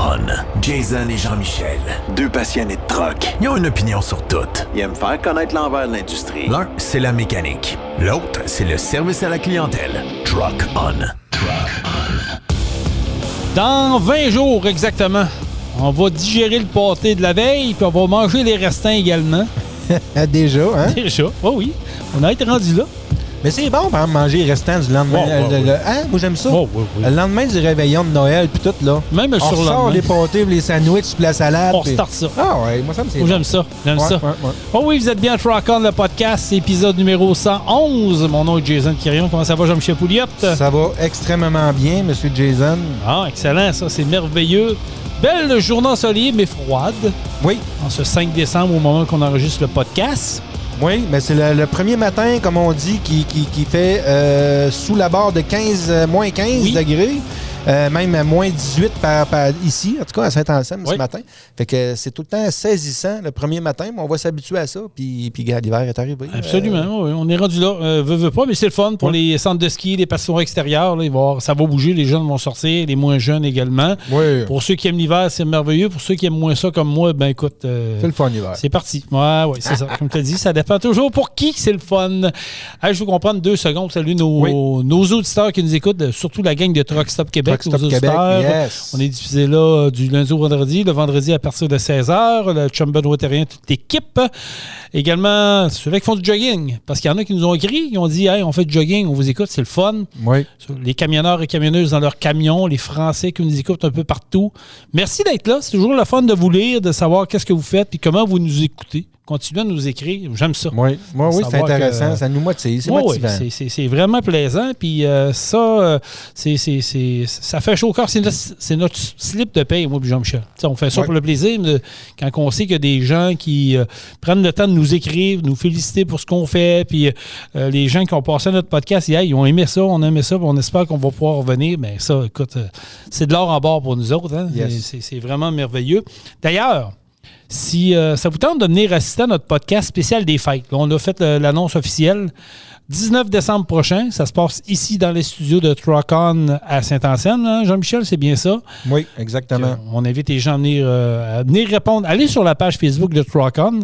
On. Jason et Jean-Michel, deux passionnés de truck. Ils ont une opinion sur tout. Ils aiment faire connaître l'envers de l'industrie. L'un, c'est la mécanique. L'autre, c'est le service à la clientèle. Truck On. Dans 20 jours exactement, on va digérer le pâté de la veille, puis on va manger les restants également. Déjà, hein? Déjà, oh oui, on a été rendu là. Mais c'est bon, par exemple, manger les restants du lendemain. Hein? Moi, j'aime ça. Oui. Le lendemain du réveillon de Noël, puis tout, là. Même le on surlendemain. sort les pâtés, les sandwichs, puis la salade. On restarte ça. Ah ouais, moi, ça me c'est Moi, bon. j'aime ça. Ouais. Oh oui, vous êtes bien à Truck On, le podcast, épisode numéro 111. Mon nom est Jason Quirion. Comment ça va, Jean-Michel Pouliot? Ça va extrêmement bien, Monsieur Jason. Ah, excellent, ça, c'est merveilleux. Belle journée ensoleillée, mais froide. Oui. En ce 5 décembre, au moment qu'on enregistre le podcast. Oui, mais c'est le premier matin, comme on dit, qui fait sous la barre de 15, moins 15 degrés. Même à moins 18 par ici, en tout cas à Saint-Anselme ce matin. Fait que c'est tout le temps saisissant le premier matin, mais on va s'habituer à ça. Puis l'hiver est arrivé. Absolument, oui, on est rendu là. Veut pas, mais c'est le fun pour les centres de ski, les patinoires extérieures. Là, ça va bouger, les jeunes vont sortir, les moins jeunes également. Oui. Pour ceux qui aiment l'hiver, c'est merveilleux. Pour ceux qui aiment moins ça comme moi, ben écoute. C'est le fun l'hiver. C'est parti. Oui, c'est ça. Comme tu as dit, ça dépend toujours pour qui c'est le fun. Allez, je vous comprends 2 secondes. Salut nos auditeurs qui nous écoutent, surtout la gang de Truck Stop Québec. Stop Québec, yes. On est diffusé là du lundi au vendredi. Le vendredi à partir de 16h. Le chum Benoît Terrien, toute l'équipe. Également, ceux-là qui font du jogging. Parce qu'il y en a qui nous ont écrit. Ils ont dit, hey, on fait du jogging, on vous écoute, c'est le fun. Oui. Les camionneurs et camionneuses dans leurs camions, les Français qui nous écoutent un peu partout. Merci d'être là. C'est toujours le fun de vous lire, de savoir qu'est-ce que vous faites et comment vous nous écoutez. Continuez à nous écrire. J'aime ça. Oui, c'est intéressant. Ça nous motive. C'est motivant. Oui, c'est vraiment plaisant. Puis ça fait chaud au cœur. C'est notre slip de paye, moi et Jean-Michel. T'sais, on fait ça pour le plaisir. Quand on sait qu'il y a des gens qui prennent le temps de nous écrire, nous féliciter pour ce qu'on fait. Puis les gens qui ont passé à notre podcast, ils ont aimé ça, on a aimé ça. On espère qu'on va pouvoir revenir. Mais ça, écoute, c'est de l'or en barre pour nous autres. Hein? Yes. C'est vraiment merveilleux. D'ailleurs, si ça vous tente de venir assister à notre podcast spécial des fêtes, là, on a fait l'annonce officielle. 19 décembre prochain, ça se passe ici dans les studios de Truck On à Saint-Anselme. Hein, Jean-Michel, c'est bien ça? Oui, exactement. On invite les gens à venir répondre. Allez sur la page Facebook de Truck On.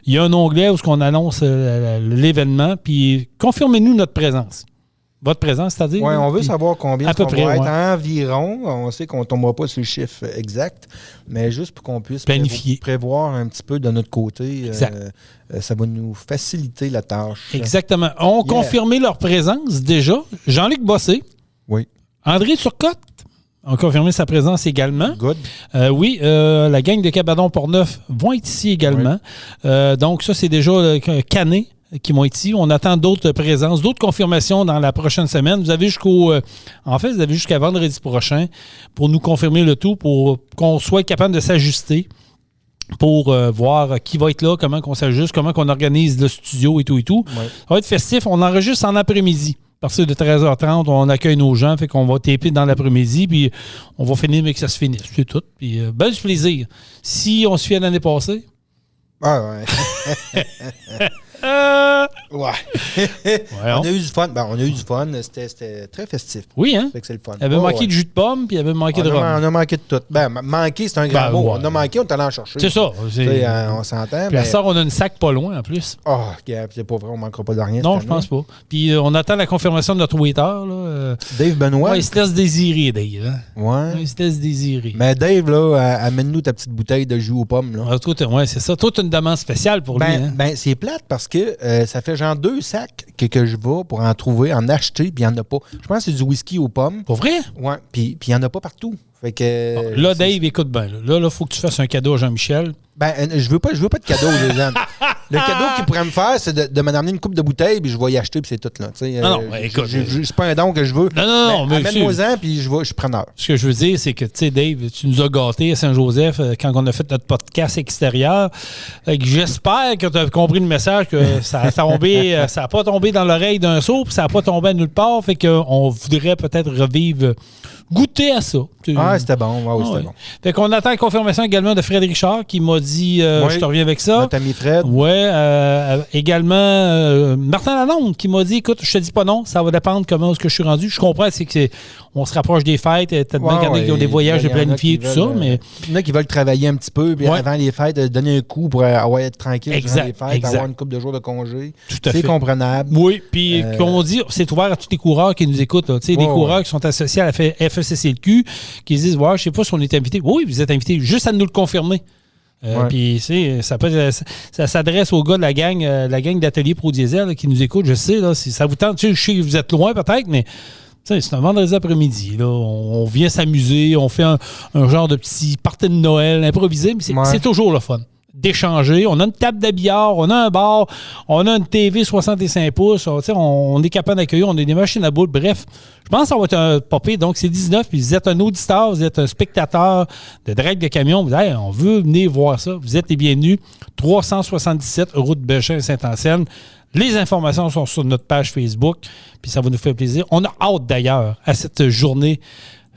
Il y a un onglet où on annonce l'événement. Puis confirmez-nous notre présence. Votre présence, c'est-à-dire? Oui, on veut savoir combien à peu près, va être environ. On sait qu'on ne tombera pas sur le chiffre exact, mais juste pour qu'on puisse planifier, prévoir un petit peu de notre côté, ça va nous faciliter la tâche. Exactement. On confirmé leur présence déjà. Jean-Luc Bossé. Oui. André Turcotte a confirmé sa présence également. Good. La gang de Cabadon Portneuf vont être ici également. Oui. Donc ça, c'est déjà canné. Qui vont être ici. On attend d'autres présences, d'autres confirmations dans la prochaine semaine. Vous avez jusqu'à vendredi prochain pour nous confirmer le tout, pour qu'on soit capable de s'ajuster, pour voir qui va être là, comment qu'on s'ajuste, comment qu'on organise le studio et tout. Oui. Ça va être festif. On enregistre en après-midi. À partir de 13h30, on accueille nos gens, fait qu'on va taper dans l'après-midi, puis on va finir, mais que ça se finisse. C'est tout. Puis ben du plaisir. Si on se fie à l'année passée. Ah ouais. On a eu du fun. On a eu du fun. C'était très festif. Oui, hein? C'est le fun. Il y avait manqué de jus de pomme, puis il y avait manqué de rhum. On a manqué de tout. Manqué, c'est un grand mot. On a manqué, on est allé en chercher. C'est ça. On s'entend. Puis à ça, on a une sac pas loin, en plus. C'est pas vrai, on manquera pas de rien. Non, je pense pas. Puis on attend la confirmation de notre waiter. Là. Dave Benoît. Ouais, il se laisse désirer, Dave. Hein? Ouais. Il se laisse désirer. Mais Dave, là, amène-nous ta petite bouteille de jus aux pommes. Là. Oui, c'est ça. Toi, tu as une demande spéciale pour lui. Hein? C'est plate parce que ça fait genre 2 sacs que je vais pour en acheter, puis il n'y en a pas. Je pense que c'est du whisky aux pommes. Pour vrai? Oui, puis il n'y en a pas partout. Fait que, là, Dave, écoute bien. Là, il faut que tu fasses un cadeau à Jean-Michel. Je veux pas de cadeau, les gens. Le cadeau qu'il pourrait me faire, c'est de me ramener une coupe de bouteilles, puis je vais y acheter, puis c'est tout. Là. Écoute. C'est pas un don que je veux. Non, mais amène-moi-en, puis je suis preneur. Ce que je veux dire, c'est que, tu sais, Dave, tu nous as gâtés à Saint-Joseph quand on a fait notre podcast extérieur. J'espère que tu as compris le message, que ça n'a pas tombé dans l'oreille d'un sourd, puis ça n'a pas tombé à nulle part. Fait qu'on voudrait peut-être revivre goûter à ça. C'était bon. C'était bon. Fait qu'on attend la confirmation également de Fred Richard qui m'a dit je te reviens avec ça. Notre ami Fred. Également Martin Lalonde qui m'a dit écoute, je te dis pas non, ça va dépendre comment est-ce que je suis rendu. Je comprends, c'est que on se rapproche des fêtes, peut-être bien qu'il y en a qui ont des voyages de planifier tout ça, mais il y en a qui veulent travailler un petit peu puis avant les fêtes, donner un coup pour être tranquille durant les fêtes, avoir une couple de jours de congé. C'est comprenable. Oui, puis comme on dit, c'est ouvert à tous les coureurs qui nous écoutent. Des coureurs qui sont associés à la FECCLQ qui disent je sais pas si on est invité. Oui, vous êtes invité, juste à nous le confirmer. Puis ça s'adresse aux gars de la gang d'Atelier Pro Diesel qui nous écoutent. Je sais, là, si ça vous tente, je sais que vous êtes loin peut-être, mais c'est un vendredi après-midi. Là, on vient s'amuser, on fait un genre de petit party de Noël improvisé, mais c'est toujours le fun d'échanger. On a une table de billard, on a un bar, on a une TV 65 pouces. On est capable d'accueillir, on a des machines à boules. Bref, je pense que ça va être un popé. Donc, c'est 19. Puis vous êtes un auditeur, vous êtes un spectateur de drag de camion. Vous dites, on veut venir voir ça. Vous êtes les bienvenus. 377 route Bellechain Saint-Anselme. Les informations sont sur notre page Facebook. Puis ça va nous faire plaisir. On a hâte d'ailleurs à cette journée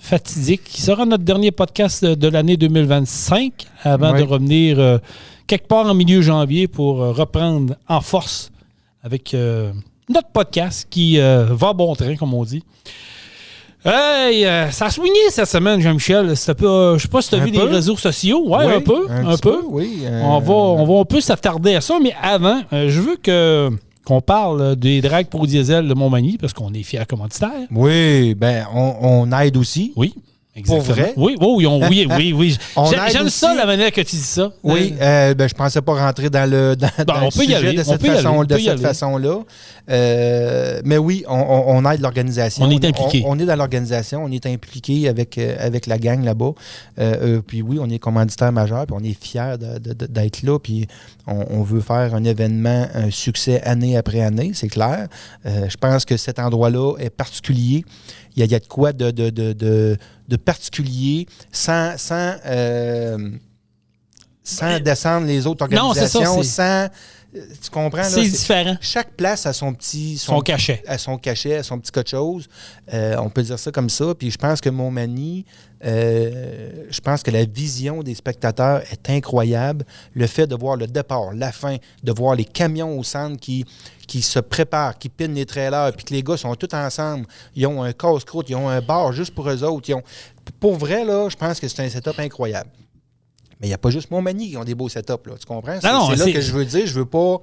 fatidique qui sera notre dernier podcast de l'année 2025 avant de revenir quelque part en milieu janvier pour reprendre en force avec notre podcast qui va bon train, comme on dit. Hey, ça a swingé cette semaine, Jean-Michel. Je sais pas si tu as vu les réseaux sociaux. Oui, un peu. Oui, on peut s'attarder à ça, mais avant, je veux qu'on parle des drags Pro Diesel de Montmagny, parce qu'on est fiers commanditaires. Oui, on aide aussi. Oui, exactement. Pour vrai? Oui. J'aime ça, la manière que tu dis ça. Oui, je pensais pas rentrer dans le sujet de cette façon-là. Mais oui, on aide l'organisation. On est impliqué. On est dans l'organisation, on est impliqué avec la gang là-bas. Puis oui, on est commanditaire majeur, puis on est fiers d'être là, puis on veut faire un événement, un succès année après année, c'est clair. Je pense que cet endroit-là est particulier. Il y a de quoi de particulier sans descendre les autres organisations, non, c'est ça, tu comprends? C'est différent. Chaque place a son cachet. À son cachet, à son petit quelque chose. On peut dire ça comme ça. Puis je pense que Montmagny, je pense que la vision des spectateurs est incroyable. Le fait de voir le départ, la fin, de voir les camions au centre qui se préparent, qui pinent les trailers, puis que les gars sont tous ensemble. Ils ont un casse-croûte, ils ont un bar juste pour eux autres. Pour vrai, là, je pense que c'est un setup incroyable. Mais il n'y a pas juste Montmagny qui ont des beaux setups, là, tu comprends? C'est là que je veux dire. Je veux pas...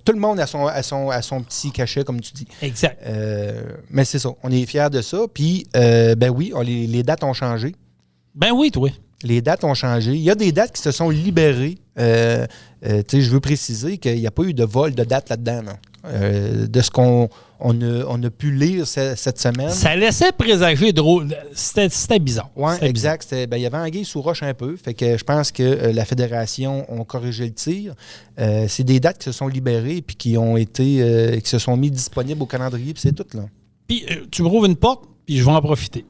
tout le monde a son petit cachet, comme tu dis. Exact. Mais c'est ça. On est fiers de ça. Puis, oui, les dates ont changé. Ben oui, toi. Les dates ont changé. Il y a des dates qui se sont libérées. Je veux préciser qu'il n'y a pas eu de vol de date là-dedans. De ce qu'on a pu lire cette semaine. Ça laissait présager drôle. C'était bizarre. Oui, exact. Il y avait anguille sous roche un peu. Fait que je pense que la Fédération a corrigé le tir. C'est des dates qui se sont libérées puis qui ont été qui se sont mis disponibles au calendrier, puis c'est tout, là. Puis tu me rouvres une porte, puis je vais en profiter.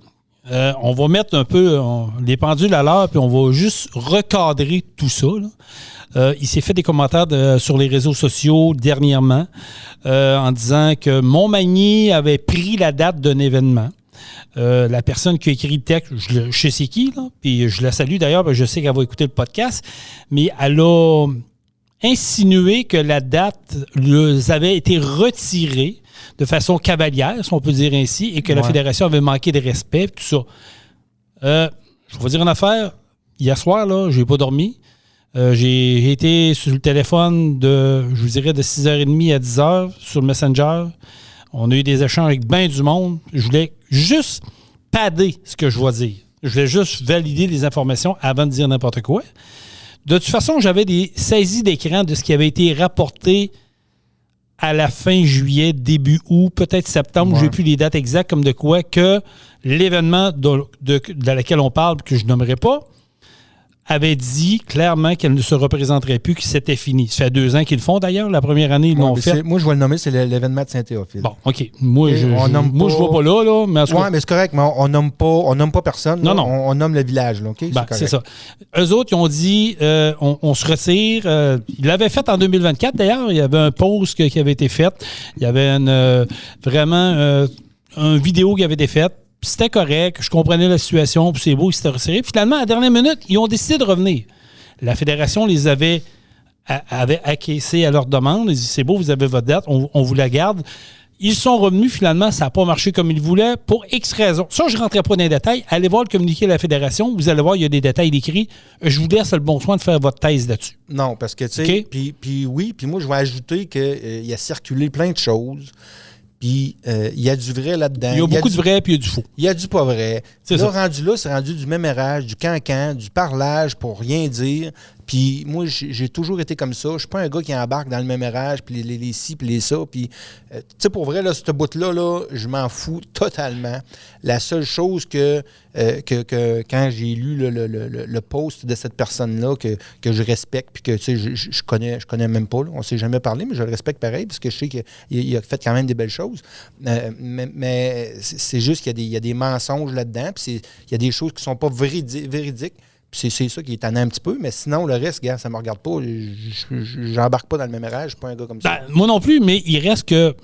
On va mettre un peu les pendules à l'heure, puis on va juste recadrer tout ça, là. Il s'est fait des commentaires sur les réseaux sociaux dernièrement en disant que Montmagny avait pris la date d'un événement. La personne qui a écrit le texte, je sais c'est qui, là, puis je la salue d'ailleurs, parce que je sais qu'elle va écouter le podcast, mais elle a insinué que la date avait été retirée de façon cavalière, si on peut dire ainsi, et que la Fédération avait manqué de respect, tout ça. Je vais vous dire une affaire. Hier soir, là, je n'ai pas dormi. J'ai été sur le téléphone de 6h30 à 10h sur le Messenger. On a eu des échanges avec bien du monde. Je voulais juste padder ce que je vais dire. Je voulais juste valider les informations avant de dire n'importe quoi. De toute façon, j'avais des saisies d'écran de ce qui avait été rapporté à la fin juillet, début août, peut-être septembre. J'ai plus les dates exactes, comme de quoi que l'événement de laquelle on parle, que je ne nommerai pas, avait dit clairement qu'elle ne se représenterait plus, que c'était fini. Ça fait 2 ans qu'ils le font, d'ailleurs. La première année, ils l'ont fait. Moi, je vais le nommer, c'est l'événement de Saint-Théophile. Bon, OK. Moi, je ne vois pas là. Mais mais c'est correct, mais on nomme pas personne. Non. On nomme le village. Là, OK? C'est ça. Eux autres, ils ont dit, on se retire. Ils l'avaient fait en 2024, d'ailleurs. Il y avait un post qui avait été fait. Il y avait vraiment une vidéo qui avait été faite. c'était correct, je comprenais la situation, puis c'est beau, ils s'étaient resserrés. Finalement, à la dernière minute, ils ont décidé de revenir. La fédération les avait acquiescé à leur demande. Ils ont dit, c'est beau, vous avez votre date, on vous la garde. Ils sont revenus, finalement, ça n'a pas marché comme ils voulaient pour X raisons. Ça, je ne rentrerai pas dans les détails. Allez voir le communiqué de la fédération. Vous allez voir, il y a des détails décrits. Je vous laisse le bon soin de faire votre thèse là-dessus. Non, parce que, tu sais, okay? puis moi, je vais ajouter qu'il a circulé plein de choses. Puis, il y a du vrai là-dedans. Il y a beaucoup de vrai, puis il y a du faux. Il y a du pas vrai. C'est là, ça. rendu là, c'est rendu du mémérage, du cancan, du parlage pour rien dire. Puis moi, j'ai toujours été comme ça. Je suis pas un gars qui embarque dans le mémérage, puis les ci, puis les ça. Puis, tu sais, pour vrai, là, ce bout-là, là, je m'en fous totalement. La seule chose que quand j'ai lu le post de cette personne-là, que je respecte, puis que, tu sais, je connais même pas, là. On s'est jamais parlé, mais je le respecte pareil, parce que je sais qu'il a fait quand même des belles choses. Mais c'est juste qu'il y a des mensonges là-dedans, puis il y a des choses qui sont pas véridiques. C'est ça qui est tannant un petit peu, mais sinon, le reste, gars, ça me regarde pas. J'embarque pas dans le mémérage, je suis pas un gars comme ça. Moi non plus, mais il reste que,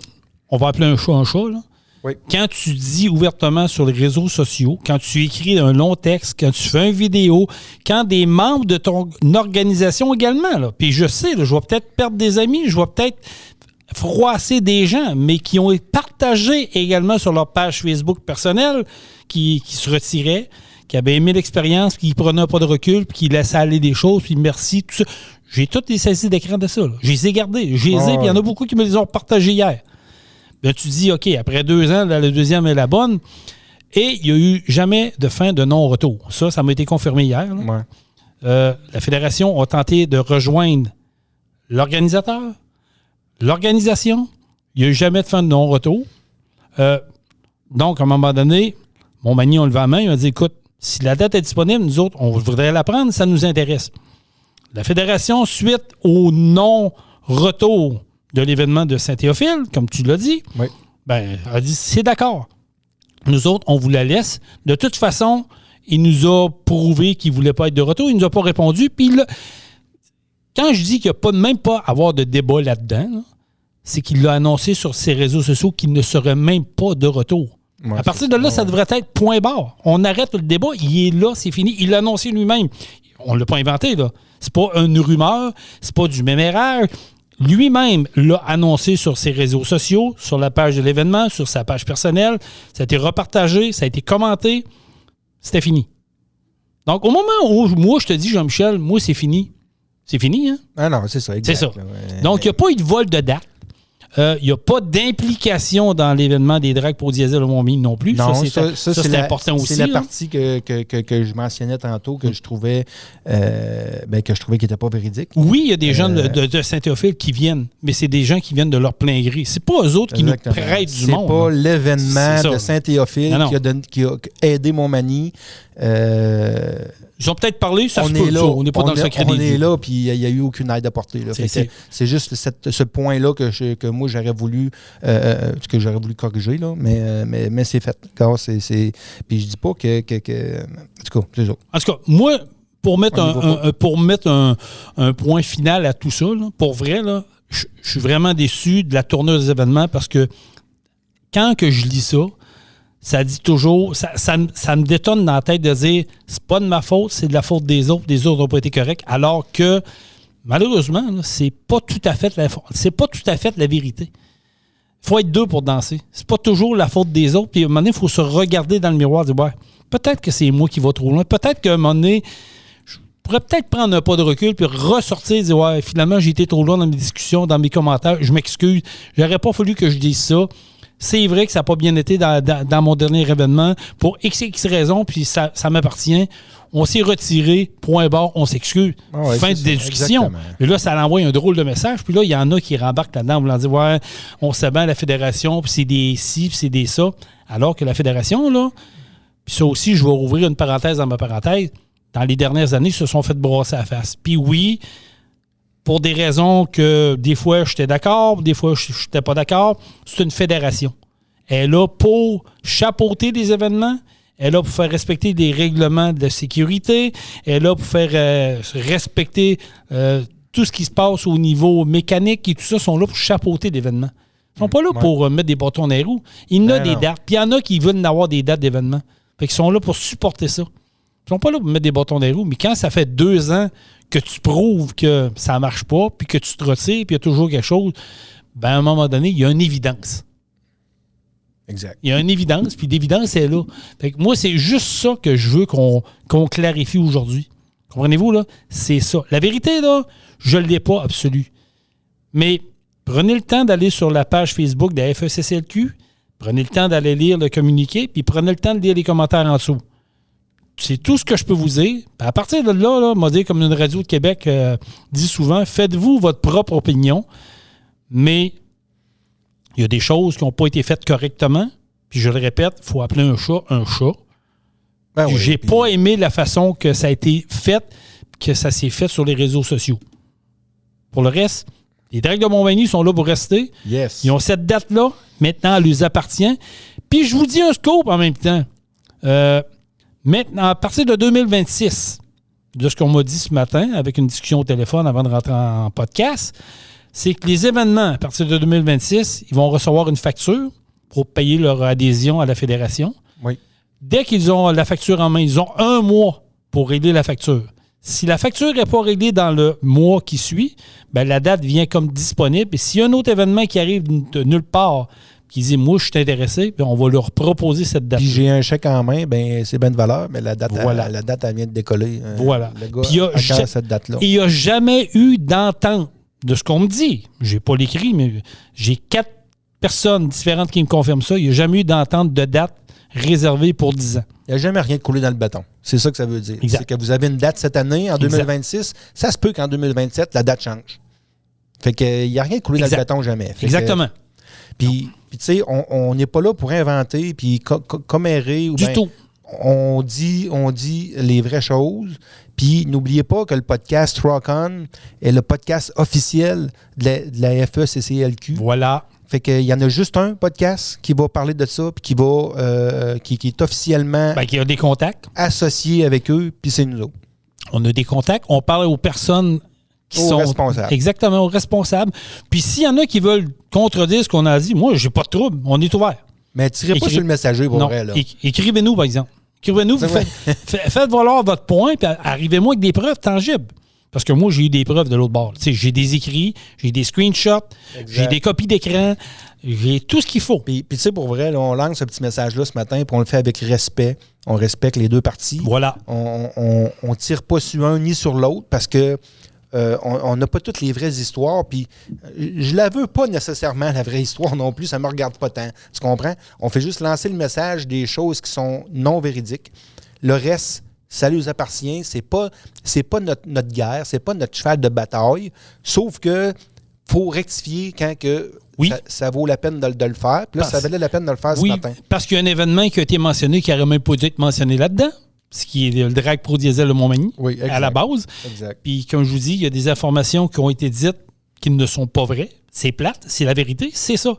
on va appeler un chat, là. Oui. Quand tu dis ouvertement sur les réseaux sociaux, quand tu écris un long texte, quand tu fais une vidéo, quand des membres de ton organisation également, là, puis je sais, là, je vais peut-être perdre des amis, je vais peut-être froisser des gens, mais qui ont partagé également sur leur page Facebook personnelle, qui se retiraient, qui avaient aimé l'expérience, qui prenaient pas de recul, puis qui laissaient aller des choses, puis merci, tout ça. J'ai toutes les saisies d'écran de ça. Là. Je les ai gardées. Je les ai, puis il y en a beaucoup qui me les ont partagées hier. Bien, tu dis, OK, après 2 ans, là, le deuxième est la bonne. Et il n'y a eu jamais de fin de non-retour. Ça m'a été confirmé hier. Ouais. La fédération a tenté de rejoindre l'organisateur, l'organisation. Il n'y a eu jamais de fin de non-retour. Donc, à un moment donné, mon mani, on levait la main, il m'a dit, écoute, si la date est disponible, nous autres, on voudrait la prendre, ça nous intéresse. La fédération, suite au non-retour de l'événement de Saint-Théophile, comme tu l'as dit, oui. Ben, a dit, c'est d'accord. Nous autres, on vous la laisse. De toute façon, il nous a prouvé qu'il ne voulait pas être de retour. Il ne nous a pas répondu. Puis là, quand je dis qu'il n'y a même pas à avoir de débat là-dedans, là, c'est qu'il l'a annoncé sur ses réseaux sociaux qu'il ne serait même pas de retour. Ouais, à partir de là, ça devrait être point barre. On arrête le débat. Il est là, c'est fini. Il l'a annoncé lui-même. On ne l'a pas inventé, là. C'est pas une rumeur, c'est pas du mémérage. Lui-même l'a annoncé sur ses réseaux sociaux, sur la page de l'événement, sur sa page personnelle. Ça a été repartagé, ça a été commenté. C'était fini. Donc, au moment où moi, je te dis, Jean-Michel, moi, c'est fini. C'est fini, hein? Ah non, c'est ça, exact. C'est ça. Donc, il n'y a pas eu de vol de date. Il n'y a pas d'implication dans l'événement des dragues pour diesel au Mont-Mine non plus. Non, ça c'est important aussi. C'est la partie que je mentionnais tantôt que je trouvais qui n'était pas véridique. Oui, il y a des gens de Saint-Théophile qui viennent, mais c'est des gens qui viennent de leur plein gré. C'est pas eux autres qui nous prêtent du monde. C'est pas l'événement de Saint-Théophile qui a aidé Montmagny. Ils ont peut-être parlé, ça on se est peut. là, On n'est pas dans le secret des dieux. On est là, puis il n'y a eu aucune aide apportée. C'est juste ce point-là que moi, j'aurais voulu corriger, là, mais c'est fait. Puis je dis pas que en tout cas, c'est ça. En tout cas, moi, pour mettre un point final à tout ça, là, pour vrai, là, je suis vraiment déçu de la tournure des événements parce que quand que je lis ça, ça dit toujours, ça me détonne dans la tête de dire c'est pas de ma faute, c'est de la faute des autres n'ont pas été corrects, alors que malheureusement, là, c'est pas tout à fait la vérité. Il faut être deux pour danser. C'est pas toujours la faute des autres. Puis à un moment donné, il faut se regarder dans le miroir et dire ouais, peut-être que c'est moi qui va trop loin. Peut-être qu'à un moment donné, je pourrais peut-être prendre un pas de recul puis ressortir et dire ouais, finalement, j'ai été trop loin dans mes discussions, dans mes commentaires. Je m'excuse. J'aurais pas fallu que je dise ça. C'est vrai que ça n'a pas bien été dans mon dernier événement pour x raisons, puis ça m'appartient. On s'est retiré, point barre, on s'excuse. Ouais, fin de discussion. Mais là, ça l'envoie un drôle de message. Puis là, il y en a qui rembarquent là-dedans en voulant dire ouais, on sait bien la fédération, puis c'est des ci, puis c'est des ça. Alors que la fédération, là, puis ça aussi, je vais rouvrir une parenthèse dans ma parenthèse, dans les dernières années, ils se sont fait brasser la face. Puis oui, pour des raisons que des fois j'étais d'accord, des fois je n'étais pas d'accord, c'est une fédération. Elle est là pour chapeauter des événements, elle est là pour faire respecter des règlements de sécurité, elle est là pour faire respecter tout ce qui se passe au niveau mécanique et tout ça sont là pour chapeauter l'événement. Ils sont pas là pour mettre des bâtons dans les roues. Il y en a des dates. Puis il y en a qui veulent avoir des dates d'événements. Fait qu'ils sont là pour supporter ça. Ils sont pas là pour mettre des bâtons dans les roues. Mais quand ça fait 2 ans que tu prouves que ça marche pas, puis que tu te retires, puis il y a toujours quelque chose, ben à un moment donné, il y a une évidence. Exact. Il y a une évidence, puis l'évidence est là. Fait que moi, c'est juste ça que je veux qu'on clarifie aujourd'hui. Comprenez-vous, là? C'est ça. La vérité, là, je ne l'ai pas absolue. Mais prenez le temps d'aller sur la page Facebook de la FECCLQ, prenez le temps d'aller lire le communiqué, puis prenez le temps de lire les commentaires en dessous. C'est tout ce que je peux vous dire. Puis à partir de là, m'a dit comme une radio de Québec dit souvent, faites-vous votre propre opinion, mais il y a des choses qui n'ont pas été faites correctement. Puis je le répète, il faut appeler un chat un chat. Ben oui, j'ai pas aimé la façon que ça a été fait, que ça s'est fait sur les réseaux sociaux. Pour le reste, les Drags de Montmagny sont là pour rester. Yes. Ils ont cette date-là. Maintenant, elle leur appartient. Puis je vous dis un scoop en même temps. Maintenant, à partir de 2026, de ce qu'on m'a dit ce matin, avec une discussion au téléphone avant de rentrer en podcast, c'est que les événements, à partir de 2026, ils vont recevoir une facture pour payer leur adhésion à la fédération. Oui. Dès qu'ils ont la facture en main, ils ont 1 mois pour régler la facture. Si la facture n'est pas réglée dans le mois qui suit, ben la date vient comme disponible. Et s'il y a un autre événement qui arrive de nulle part, qui dit « Moi, je suis intéressé », puis on va leur proposer cette date. Puis j'ai un chèque en main, ben c'est bien de valeur, mais la date, la date elle vient de décoller. Voilà. Le gars attend cette date-là. Il n'y a jamais eu d'entente de ce qu'on me dit. Je n'ai pas l'écrit, mais j'ai 4 personnes différentes qui me confirment ça. Il n'y a jamais eu d'entente de date réservée pour 10 ans. Il n'y a jamais rien de coulé dans le béton. C'est ça que ça veut dire. Exact. C'est que vous avez une date cette année, en 2026. Ça se peut qu'en 2027, la date change. Fait qu'il n'y a rien de coulé dans le béton jamais. Exactement. Puis tu sais, on n'est pas là pour inventer puis commérer. Du tout. On dit les vraies choses. Puis n'oubliez pas que le podcast Rock On est le podcast officiel de la FECCLQ. Voilà. Fait qu'il y en a juste un podcast qui va parler de ça, puis qui est officiellement qui a des contacts associé avec eux, puis c'est nous autres. On a des contacts. On parle aux personnes qui sont responsables. Exactement, aux responsables. Puis s'il y en a qui veulent contredire ce qu'on a dit, moi, j'ai pas de trouble. On est ouvert. Mais tirez pas sur le messager pour vrai. Là. Écrivez-nous, par exemple. Écrivez-nous, faites valoir votre point, puis arrivez-moi avec des preuves tangibles. Parce que moi, j'ai eu des preuves de l'autre bord. T'sais, j'ai des écrits, j'ai des screenshots, j'ai des copies d'écran, j'ai tout ce qu'il faut. Puis tu sais, pour vrai, là, on lance ce petit message-là ce matin, puis on le fait avec respect. On respecte les deux parties. Voilà. On tire pas sur un ni sur l'autre parce que on n'a pas toutes les vraies histoires. Puis je la veux pas nécessairement, la vraie histoire non plus. Ça me regarde pas tant. Tu comprends? On fait juste lancer le message des choses qui sont non véridiques. Le reste, ça lui appartient. C'est pas notre guerre, c'est pas notre cheval de bataille. Sauf que faut rectifier quand que ça vaut la peine de le faire. Puis là, ça valait la peine de le faire ce matin. Parce qu'il y a un événement qui a été mentionné qui n'aurait même pas dû être mentionné là-dedans. Ce qui est le Drag Pro Diesel de Montmagny, à la base. Exact. Puis, comme je vous dis, il y a des informations qui ont été dites qui ne sont pas vraies. C'est plate, c'est la vérité, c'est ça.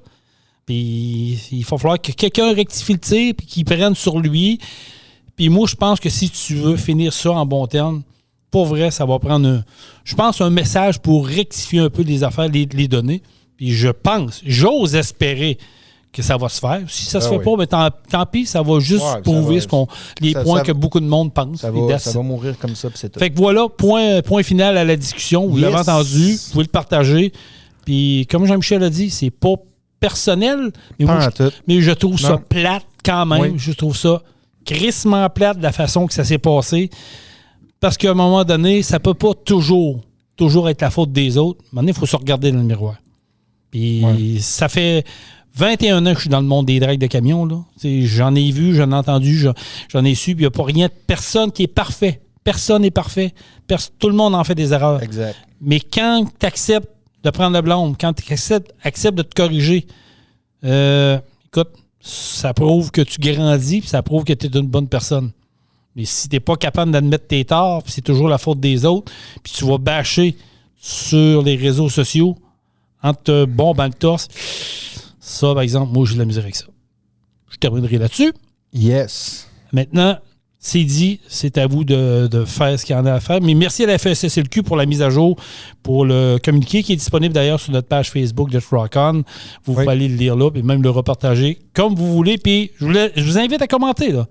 Puis, il va falloir que quelqu'un rectifie le tir puis qu'il prenne sur lui. Puis moi, je pense que si tu veux finir ça en bon terme, pour vrai, ça va prendre, un message pour rectifier un peu les affaires, les données. Puis je pense, j'ose espérer que ça va se faire. Si ça se fait pas, mais tant pis, ça va juste prouver les points que beaucoup de monde pense. Ça va mourir comme ça, puis c'est tout. Fait que voilà, point final à la discussion. Vous l'avez entendu, vous pouvez le partager. Puis comme Jean-Michel a dit, c'est pas personnel, mais je trouve ça plate quand même. Oui. Je trouve ça crissement plate de la façon que ça s'est passé. Parce qu'à un moment donné, ça peut pas toujours être la faute des autres. À un moment donné, il faut se regarder dans le miroir. Puis ça fait 21 ans que je suis dans le monde des drags de camions. Là. J'en ai vu, j'en ai entendu, j'en ai su. Puis il n'y a pas rien, personne qui est parfait. Personne n'est parfait. Tout le monde en fait des erreurs. Exact. Mais quand tu acceptes de prendre le blâme, quand tu acceptes de te corriger, écoute, ça prouve que tu grandis, puis ça prouve que tu es une bonne personne. Mais si tu n'es pas capable d'admettre tes torts, puis c'est toujours la faute des autres, puis tu vas bâcher sur les réseaux sociaux en te bombant le torse, ça, par exemple, moi, j'ai de la misère avec ça. Je terminerai là-dessus. Yes. Maintenant, c'est dit, c'est à vous de faire ce qu'il y en a à faire. Mais merci à la FSSLQ pour la mise à jour, pour le communiqué qui est disponible d'ailleurs sur notre page Facebook de Rock On. Vous pouvez aller le lire là, puis même le repartager comme vous voulez. Puis je vous invite à commenter, là.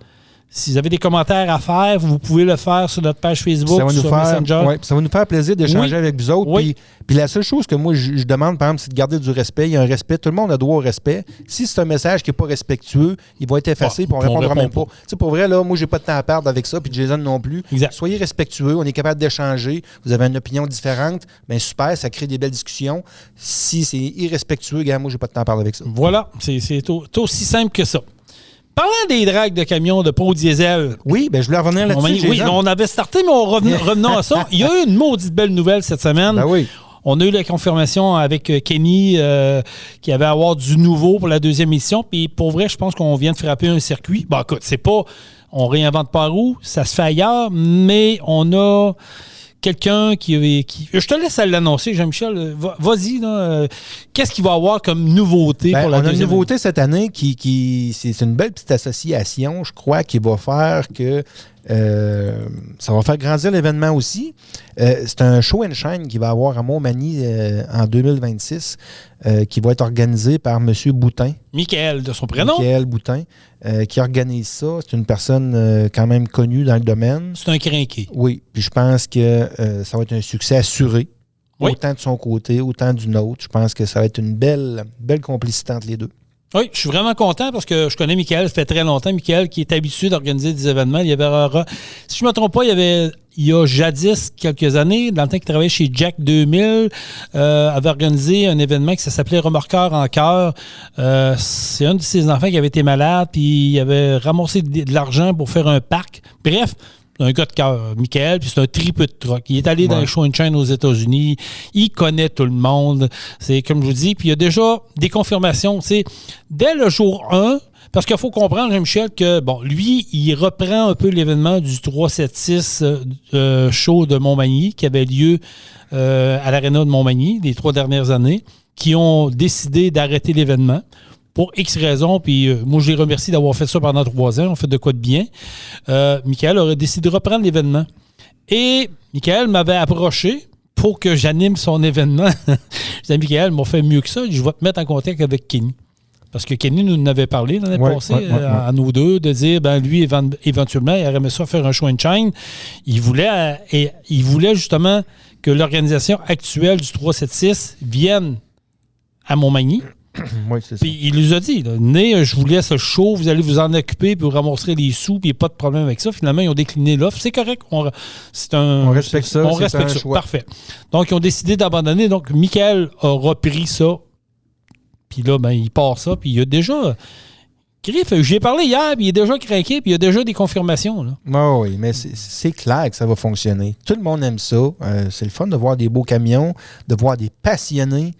Si vous avez des commentaires à faire, vous pouvez le faire sur notre page Facebook, sur Messenger. Ouais, ça va nous faire plaisir d'échanger avec vous autres. Oui. Puis la seule chose que moi, je demande, par exemple, c'est de garder du respect. Il y a un respect. Tout le monde a droit au respect. Si c'est un message qui n'est pas respectueux, il va être effacé et on ne répondra même pas. Tu sais, pour vrai, là, moi, j'ai pas de temps à perdre avec ça, puis Jason non plus. Exact. Soyez respectueux. On est capable d'échanger. Vous avez une opinion différente. Bien, super, ça crée des belles discussions. Si c'est irrespectueux, gars, moi, j'ai pas de temps à perdre avec ça. Voilà, c'est aussi simple que ça. Parlant des dragues de camions de Pro Diesel. Oui, bien, je voulais revenir là-dessus. Oui, on avait starté, mais revenons à ça. Il y a eu une maudite belle nouvelle cette semaine. Ben oui. On a eu la confirmation avec Kenny qui avait à avoir du nouveau pour la deuxième édition. Puis pour vrai, je pense qu'on vient de frapper un circuit. Bon, écoute, c'est pas... On réinvente pas la roue, ça se fait ailleurs, mais on a... quelqu'un qui... Je te laisse l'annoncer, Jean-Michel. Vas-y, là. Qu'est-ce qu'il va y avoir comme nouveauté pour la deuxième? On a une nouveauté cette année c'est une belle petite association, je crois, qui va faire que ça va faire grandir l'événement aussi. C'est un show and shine qui va avoir à Montmagny en 2026 qui va être organisé par M. Boutin. Michael, de son prénom. Michael Boutin, qui organise ça. C'est une personne quand même connue dans le domaine. C'est un crinqué. Oui, puis je pense que ça va être un succès assuré. Oui. Autant de son côté, autant du nôtre. Je pense que ça va être une belle complicité entre les deux. Oui, je suis vraiment content parce que je connais Michael, ça fait très longtemps. Michael qui est habitué d'organiser des événements. Il y avait, si je ne me trompe pas, il y a jadis quelques années, dans le temps qu'il travaillait chez Jack 2000, avait organisé un événement qui s'appelait Remorqueur en cœur. C'est un de ses enfants qui avait été malade, puis il avait ramassé de l'argent pour faire un parc. Bref, un gars de cœur, Michael, puis c'est un tripeux de truck. Il est allé dans les show and shine aux États-Unis. Il connaît tout le monde. C'est comme je vous dis. Puis il y a déjà des confirmations. Dès le jour 1, parce qu'il faut comprendre, Jean-Michel, que bon, lui, il reprend un peu l'événement du 376 show de Montmagny qui avait lieu à l'Arena de Montmagny les 3 dernières années, qui ont décidé d'arrêter l'événement. Pour X raisons, puis moi, je les remercie d'avoir fait ça pendant 3 ans. On fait de quoi de bien. Michael aurait décidé de reprendre l'événement. Et Michael m'avait approché pour que j'anime son événement. Je disais, Michael, m'a fait mieux que ça. Je vais te mettre en contact avec Kenny. Parce que Kenny nous en avait parlé l'année passée à nous deux, de dire, ben lui, éventuellement, il aurait aimé ça faire un show and shine. Il voulait justement que l'organisation actuelle du 376 vienne à Montmagny. Oui, c'est ça. Puis il nous a dit, venez, je vous laisse le show, vous allez vous en occuper, puis vous ramasserez les sous, puis il n'y a pas de problème avec ça. Finalement, ils ont décliné l'offre. C'est correct. On respecte ça. On respecte ça. Choix. Parfait. Donc, ils ont décidé d'abandonner. Donc, Michael a repris ça. Puis là, ben, il part ça. Puis il y a déjà... J'y ai parlé hier, puis il est déjà craqué, puis il y a déjà des confirmations. Là. Oui, mais c'est clair que ça va fonctionner. Tout le monde aime ça. C'est le fun de voir des beaux camions, de voir des passionnés.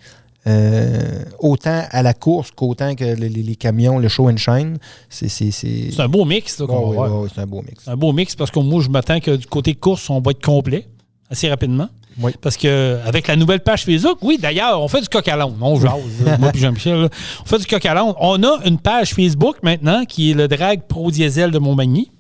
Autant à la course qu'autant que les camions, le show and shine. C'est un beau mix là, qu'on va voir. Oui, c'est un beau mix. Un beau mix parce que moi, je m'attends que du côté course, on va être complet assez rapidement. Oui. Parce qu'avec la nouvelle page Facebook, oui, d'ailleurs, on fait du coq à l'âne. On jase, moi et Jean-Michel. On fait du coq à l'âne. On a une page Facebook maintenant qui est le Drag Pro Diesel de Montmagny.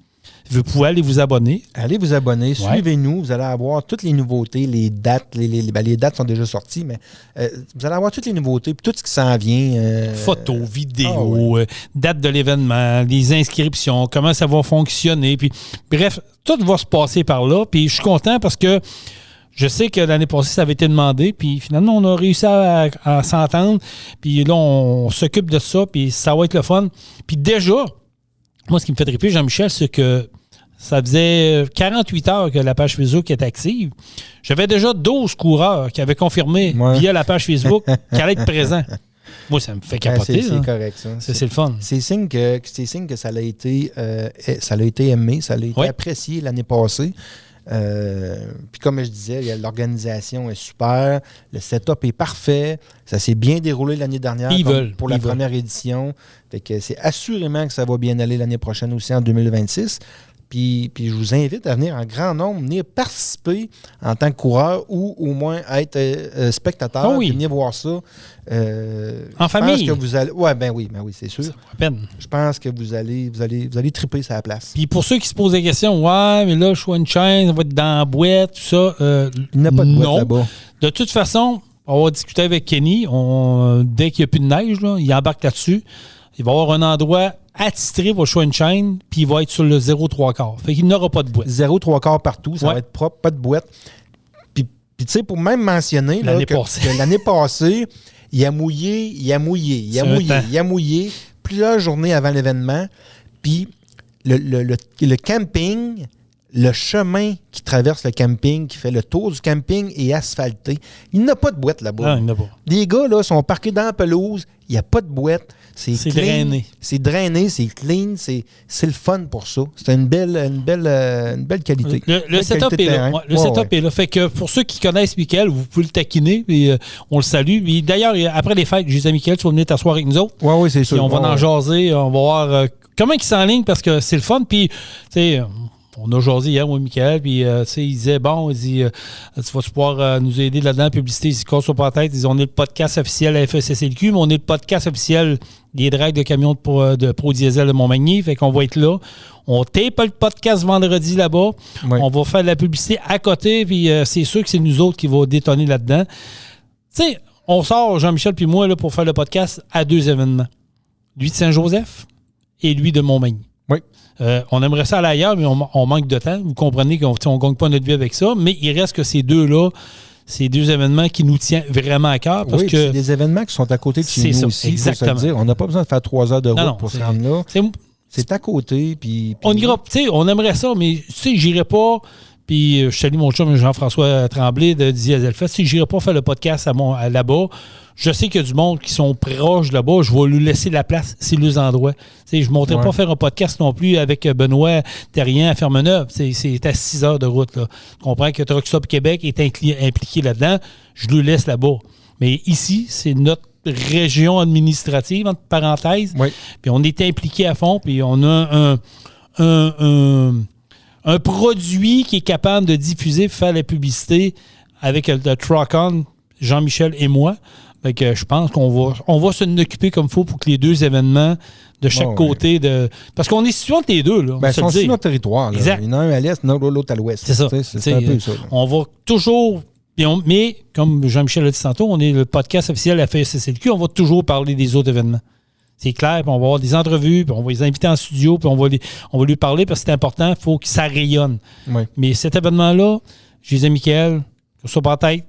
Vous pouvez aller vous abonner. Allez vous abonner, suivez-nous, vous allez avoir toutes les nouveautés, les dates. Les dates sont déjà sorties, mais vous allez avoir toutes les nouveautés, puis tout ce qui s'en vient. Photos, vidéos, date de l'événement, les inscriptions, comment ça va fonctionner. Puis, bref, tout va se passer par là. Puis je suis content parce que je sais que l'année passée, ça avait été demandé, puis finalement, on a réussi à s'entendre. Puis là, on s'occupe de ça, puis ça va être le fun. Puis déjà, moi, ce qui me fait triper, Jean-Michel, c'est que ça faisait 48 heures que la page Facebook est active. J'avais déjà 12 coureurs qui avaient confirmé via la page Facebook qu'ils allaient être présents. Moi, ça me fait capoter. C'est correct, ça. C'est le fun. C'est signe que ça a été aimé, ça a été apprécié l'année passée. Puis comme je disais, l'organisation est super, le setup est parfait, ça s'est bien déroulé l'année dernière pour la première édition. Fait que c'est assurément que ça va bien aller l'année prochaine aussi en 2026. Puis je vous invite à venir en grand nombre, venir participer en tant que coureur ou au moins être spectateur, puis venir voir ça. En famille. Que vous allez... ben oui, c'est sûr. Ça vaut la peine. Je pense que vous allez triper sur la place. Puis pour ceux qui se posent la question, ouais, mais là, je suis une chaîne, ça va être dans la boîte, tout ça. Il n'y a pas de boîte là-bas. De toute façon, on va discuter avec Kenny. Dès qu'il n'y a plus de neige, là, il embarque là-dessus. Il va y avoir un endroit attitré pour le choix une chaîne, puis il va être sur le 0,3/4. Fait qu'il n'aura pas de boîte. 0,3/4 partout, ça va être propre, pas de boîte. Puis tu sais, pour même mentionner que l'année passée, il a mouillé plusieurs journées avant l'événement. Puis le camping, le chemin qui traverse le camping, qui fait le tour du camping, est asphalté. Il n'y a pas de boîte là-bas. Non, il n'y en a pas. Les gars là, sont parqués dans la pelouse, il n'y a pas de boîte. C'est drainé. C'est drainé, c'est clean, c'est le fun pour ça. C'est une belle qualité. Le setup est là. Le setup est là. Fait que pour ceux qui connaissent Michael, vous pouvez le taquiner, puis on le salue. Puis d'ailleurs, après les fêtes, je disais à Michael, tu vas venir t'asseoir avec nous autres. Oui, c'est sûr. Puis on va en jaser, on va voir comment il s'enligne parce que c'est le fun. Puis, tu sais, on a jasé hier, moi, Michael, puis il disait, bon, tu vas pouvoir nous aider là-dedans, la publicité, il se casse sur la tête. On est le podcast officiel à FECCLQ, mais on est le podcast officiel des drags de camions de Pro Diesel de Montmagny, fait qu'on va être là. On tape le podcast vendredi là-bas. Oui. On va faire de la publicité à côté, puis c'est sûr que c'est nous autres qui va détonner là-dedans. Tu sais, on sort, Jean-Michel puis moi, là, pour faire le podcast à 2 événements. Lui de Saint-Joseph et lui de Montmagny. Oui. On aimerait ça aller ailleurs, mais on manque de temps. Vous comprenez qu'on ne gagne pas notre vie avec ça, mais il reste que ces deux-là, ces 2 événements qui nous tiennent vraiment à cœur. Parce que c'est des événements qui sont à côté de chez nous aussi. Exactement. Se dire. On n'a pas besoin de faire 3 heures de route pour se rendre là. C'est à côté. Puis on ira, on aimerait ça, mais j'irai pas. Puis je salue mon chum Jean-François Tremblay de Dieselfest. Si je n'irai pas faire le podcast là-bas, je sais qu'il y a du monde qui sont proches là-bas. Je vais lui laisser la place. C'est les endroits. Je ne monterai pas faire un podcast non plus avec Benoît Terrien à Fermeneuve. C'est à 6 heures de route. Là. Tu comprends que Truck Stop Québec est impliqué là-dedans. Je lui laisse là-bas. Mais ici, c'est notre région administrative, entre parenthèses. Oui. Puis on est impliqué à fond. Puis on a un produit qui est capable de diffuser, faire la publicité avec le Truck-On, Jean-Michel et moi. Fait que je pense qu'on va s'en occuper comme il faut pour que les 2 événements de chaque côté parce qu'on est situé entre les deux. Là, ils sont sur notre territoire. Là. Exact. Il y en a un à l'est, l'autre à l'ouest. C'est ça. C'est un peu ça. Là. On va toujours... Mais, comme Jean-Michel l'a dit tantôt, on est le podcast officiel à FECCLQ, on va toujours parler des autres événements. C'est clair, puis on va avoir des entrevues, puis on va les inviter en studio, puis on va lui parler parce que c'est important, il faut que ça rayonne. Oui. Mais cet événement-là, je disais à Michael, sur pas la tête,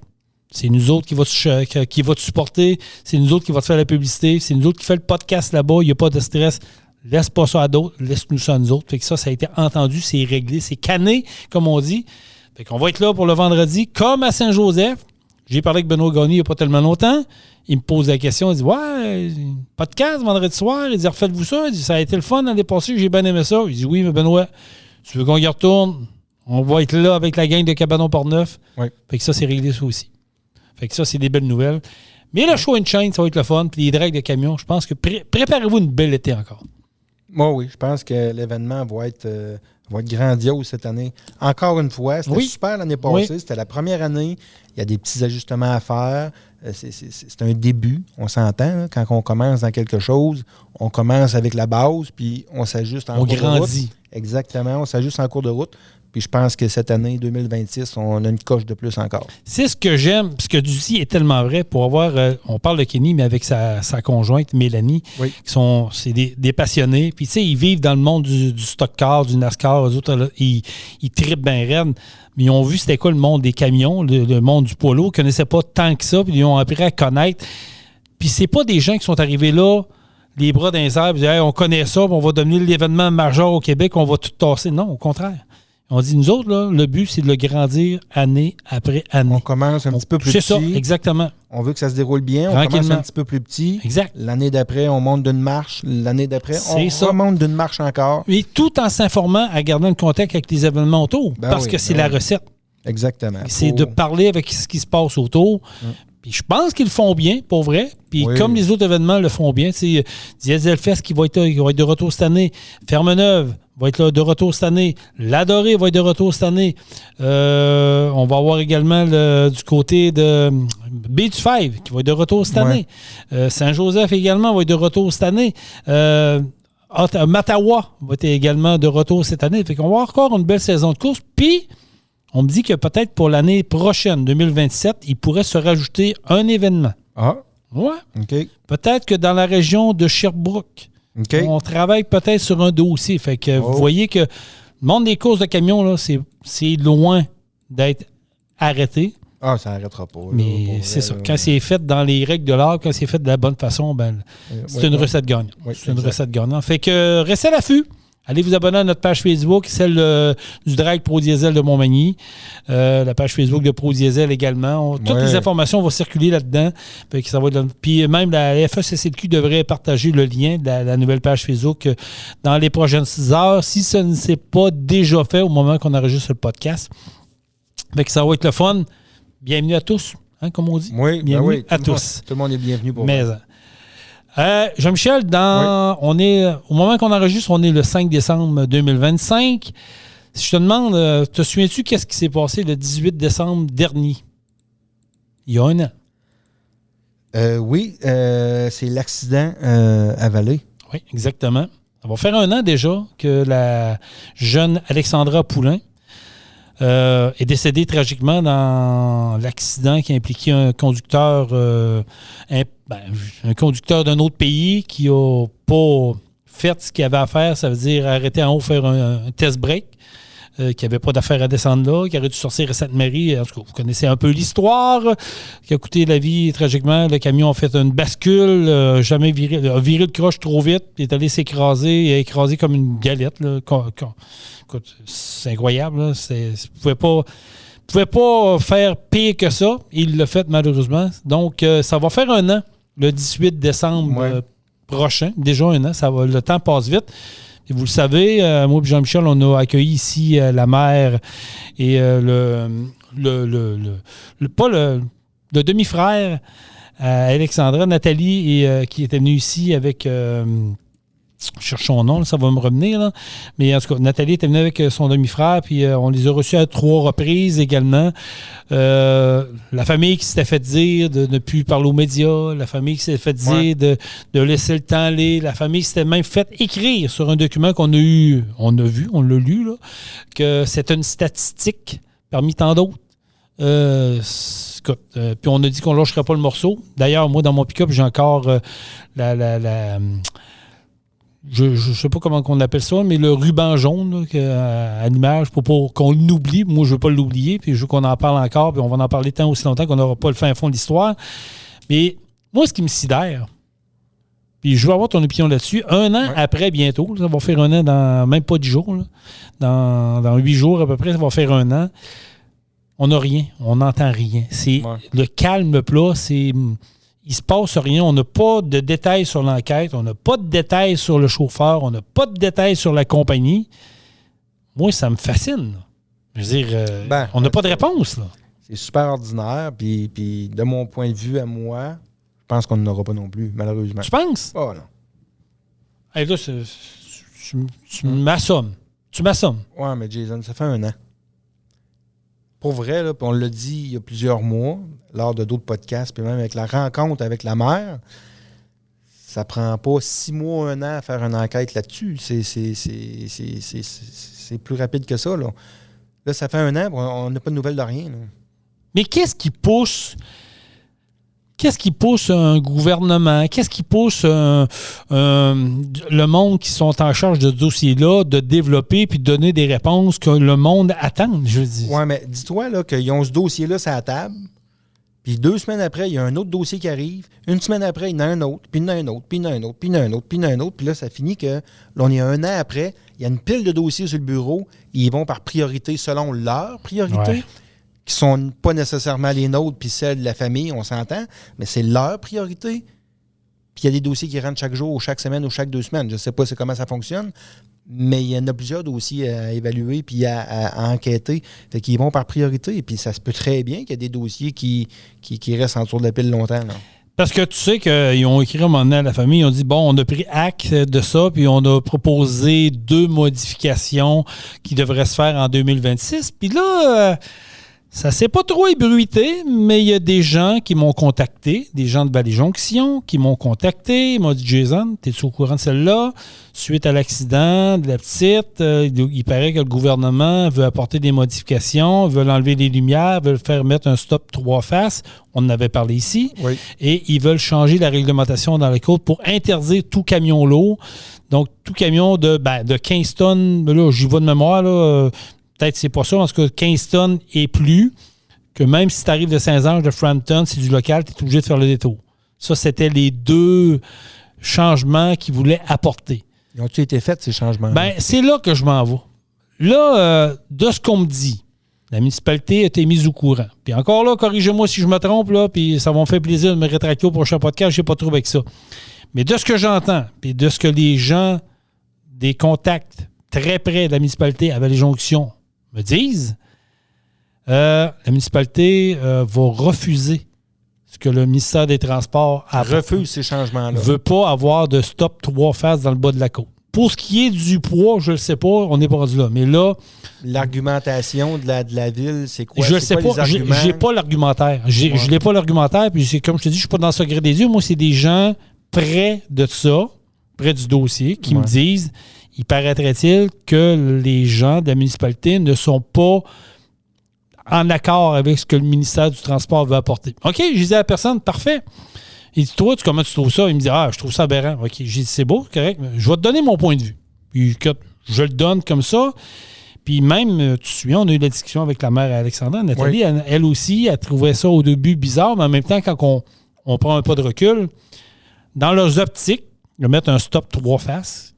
c'est nous autres qui va te supporter, c'est nous autres qui va te faire la publicité, c'est nous autres qui fait le podcast là-bas, il n'y a pas de stress. Laisse pas ça à d'autres, laisse-nous ça à nous autres. Fait que ça a été entendu, c'est réglé, c'est cané, comme on dit. Fait qu'on va être là pour le vendredi, comme à Saint-Joseph. J'ai parlé avec Benoît Gagné il n'y a pas tellement longtemps. Il me pose la question, il dit « Ouais, podcast vendredi soir. » Il dit « Refaites-vous ça. » Il dit « Ça a été le fun l'année passée, j'ai bien aimé ça. » Il dit « Oui, mais Benoît, tu veux qu'on y retourne? On va être là avec la gang de Cabanon-Portneuf. » Oui. Fait que ça, c'est réglé ça aussi. Fait que ça, c'est des belles nouvelles. Mais le show and chain, ça va être le fun. Puis les drags de camions, je pense que préparez-vous une belle été encore. Moi, oui, je pense que l'événement va être grandiose cette année. Encore une fois, c'était super l'année passée. Oui. C'était la première année. Il y a des petits ajustements à faire. C'est un début, on s'entend. Hein? Quand on commence dans quelque chose, on commence avec la base, puis on s'ajuste en cours de route. On grandit. Exactement, on s'ajuste en cours de route. Puis je pense que cette année, 2026, on a une coche de plus encore. C'est ce que j'aime, parce que Ducy est tellement vrai. Pour avoir, on parle de Kenny, mais avec sa conjointe, Mélanie, c'est des passionnés. Puis tu sais, ils vivent dans le monde du stock car, du NASCAR. Eux autres, là, ils trippent bien raide. Mais ils ont vu c'était quoi le monde des camions, le monde du poids lourd. Ils ne connaissaient pas tant que ça, puis ils ont appris à connaître. Puis c'est pas des gens qui sont arrivés là, les bras dans les airs, puis hey, on connaît ça, puis on va devenir l'événement majeur au Québec, on va tout tasser. Non, au contraire. On dit, nous autres, là, le but, c'est de le grandir année après année. On commence un petit peu plus petit. C'est ça, exactement. On veut que ça se déroule bien. On commence un petit peu plus petit. Exact. L'année d'après, on monte d'une marche. L'année d'après, on remonte d'une marche encore. Mais tout en s'informant, en gardant le contact avec les événements autour. Parce que c'est la recette. Exactement. C'est de parler avec ce qui se passe autour. Puis je pense qu'ils le font bien, pour vrai. Puis comme les autres événements le font bien, c'est Dieselfest qui va être de retour cette année. Ferme-Neuve va être là de retour cette année. L'Adoré va être de retour cette année. On va avoir également du côté de Beach 5 qui va être de retour cette année. Saint-Joseph également va être de retour cette année. Mattawa va être également de retour cette année. Fait qu'on va avoir encore une belle saison de course. Puis, on me dit que peut-être pour l'année prochaine, 2027, il pourrait se rajouter un événement. Ah. Ouais. OK. Peut-être que dans la région de Sherbrooke, on travaille peut-être sur un dossier. Fait que vous voyez que le monde des courses de camions, là, c'est loin d'être arrêté. Ah, ça n'arrêtera pas. Mais c'est ça. Quand c'est fait dans les règles de l'art, quand c'est fait de la bonne façon, c'est une recette gagnante. C'est une recette gagnante. Fait que restez à l'affût. Allez vous abonner à notre page Facebook, celle du Drag Pro Diesel de Montmagny. La page Facebook de Pro Diesel également. Toutes les informations vont circuler là-dedans. Fait que ça va puis même la FECCQ devrait partager le lien de la nouvelle page Facebook dans les prochaines heures, si ce ne s'est pas déjà fait au moment qu'on enregistre le podcast. Fait que ça va être le fun. Bienvenue à tous, comme on dit. Oui, bienvenue à tous. Tout le monde est bienvenu pour vous. Jean-Michel, on est au moment qu'on enregistre, on est le 5 décembre 2025. Si je te demande, te souviens-tu qu'est-ce qui s'est passé le 18 décembre dernier? Il y a un an. Oui, c'est l'accident à Vallée. Oui, exactement. Ça va faire un an déjà que la jeune Alexandra Poulain est décédée tragiquement dans l'accident qui a impliqué un conducteur d'un autre pays qui n'a pas fait ce qu'il avait à faire, ça veut dire arrêter en haut, faire un test break, qui n'avait pas d'affaire à descendre là, qui aurait dû sortir à Sainte-Marie. En tout cas, vous connaissez un peu l'histoire, qui a coûté la vie tragiquement. Le camion a fait une bascule, a viré le croche trop vite, il est allé s'écraser, il a écrasé comme une galette. Là. Écoute, c'est incroyable. Là. Vous pouvez pas faire pire que ça. Il l'a fait malheureusement. Donc, ça va faire un an, le 18 décembre prochain. Déjà un an, le temps passe vite. Et vous le savez, moi et Jean-Michel, on a accueilli ici la mère et le demi-frère Alexandra, Nathalie, qui était venue ici avec... je cherche son nom, là, ça va me revenir. Là. Mais en tout cas, Nathalie était venue avec son demi-frère, puis on les a reçus à 3 reprises également. La famille qui s'était fait dire de ne plus parler aux médias, la famille qui s'était fait dire de laisser le temps aller, la famille qui s'était même fait écrire sur un document qu'on a eu, on l'a lu, là, que c'était une statistique parmi tant d'autres. Puis on a dit qu'on ne lâcherait pas le morceau. D'ailleurs, moi, dans mon pick-up, j'ai encore je ne sais pas comment on appelle ça, mais le ruban jaune là, à l'image, pour qu'on l'oublie. Moi, je ne veux pas l'oublier, puis je veux qu'on en parle encore, puis on va en parler tant aussi longtemps qu'on n'aura pas le fin fond de l'histoire. Mais moi, ce qui me sidère, puis je veux avoir ton opinion là-dessus, un an après, bientôt, ça va faire un an dans même pas 10 jours, là, dans 8 jours à peu près, ça va faire un an. On n'a rien, on n'entend rien. C'est le calme plat, il se passe rien. On n'a pas de détails sur l'enquête. On n'a pas de détails sur le chauffeur. On n'a pas de détails sur la compagnie. Moi, ça me fascine. Je veux dire, on n'a pas de réponse. Là. C'est super ordinaire. Puis de mon point de vue à moi, je pense qu'on n'en aura pas non plus, malheureusement. Tu penses? Oh non. Hey, là, tu m'assommes. Tu m'assommes. Ouais, mais Jason, ça fait un an. Pour vrai, là, puis on l'a dit il y a plusieurs mois, lors de d'autres podcasts, puis même avec la rencontre avec la mère, ça prend pas 6 mois, 1 an à faire une enquête là-dessus. C'est plus rapide que ça. Là, ça fait 1 an, on n'a pas de nouvelles de rien. Là. Mais qu'est-ce qui pousse un gouvernement, qu'est-ce qui pousse le monde qui sont en charge de ce dossier-là de développer puis de donner des réponses que le monde attend, je veux dire? Oui, mais dis-toi là, qu'ils ont ce dossier-là sur la table, puis 2 semaines après, il y a un autre dossier qui arrive, 1 semaine après, il y en a un autre, puis il y en a un autre, puis il y en a un autre, puis il y en a un autre, puis il y en a un autre, puis là, ça finit que, là, on est 1 an après, il y a une pile de dossiers sur le bureau, ils vont par priorité selon leur priorité. Qui sont pas nécessairement les nôtres puis celles de la famille, on s'entend, mais c'est leur priorité. Puis il y a des dossiers qui rentrent chaque jour ou chaque semaine ou chaque 2 semaines. Je ne sais pas comment ça fonctionne, mais il y en a plusieurs dossiers à évaluer puis à enquêter. Fait qu'ils vont par priorité. Et puis ça se peut très bien qu'il y ait des dossiers qui restent en dessous de la pile longtemps. Là. Parce que tu sais qu'ils ont écrit un moment donné à la famille, ils ont dit, bon, on a pris acte de ça, puis on a proposé 2 modifications qui devraient se faire en 2026. Puis là, ça s'est pas trop ébruité, mais il y a des gens qui m'ont contacté, des gens de Vallée-Jonction qui m'ont contacté. Ils m'ont dit, Jason, t'es-tu au courant de celle-là? Suite à l'accident de la petite, il paraît que le gouvernement veut apporter des modifications, veut enlever les lumières, veut faire mettre un stop 3 faces. On en avait parlé ici. Oui. Et ils veulent changer la réglementation dans les côtes pour interdire tout camion lourd. Donc, tout camion de 15 tonnes, là, j'y vais de mémoire, là, peut-être que c'est pas ça, parce que 15 tonnes et plus, que même si tu arrives de Saint-Ange, de Frampton, c'est du local, tu es obligé de faire le détour. Ça, c'était les 2 changements qu'ils voulaient apporter. Ils ont-ils été faits, ces changements? Ben, c'est là que je m'en vais. Là, de ce qu'on me dit, la municipalité a été mise au courant. Puis encore là, corrigez-moi si je me trompe, là, puis ça va me faire plaisir de me rétracter au prochain podcast, je n'ai pas trouvé avec ça. Mais de ce que j'entends, puis de ce que les gens, des contacts très près de la municipalité à Vallée-Jonction me disent, la municipalité va refuser ce que le ministère des Transports refuse ces changements-là. Ne veut pas avoir de stop 3 faces dans le bas de la côte. Pour ce qui est du poids, je ne le sais pas, on n'est pas rendu là. Mais là... L'argumentation de la ville, c'est quoi? Je ne sais pas. Je n'ai pas l'argumentaire. Je n'ai pas l'argumentaire. Puis c'est comme je te dis, je ne suis pas dans le secret des yeux. Moi, c'est des gens près de ça, près du dossier, qui me disent, il paraîtrait-il que les gens de la municipalité ne sont pas en accord avec ce que le ministère du Transport veut apporter. OK, je disais à la personne, parfait. Il dit, toi, comment tu trouves ça? Il me dit, je trouve ça aberrant. OK, j'ai dit, c'est beau, correct, mais je vais te donner mon point de vue. Puis, je le donne comme ça. Puis même, tu te souviens, on a eu la discussion avec la mère Alexandra, Nathalie, elle aussi, elle trouvait ça au début bizarre, mais en même temps, quand on prend un pas de recul, dans leurs optiques, de mettre un stop 3 faces,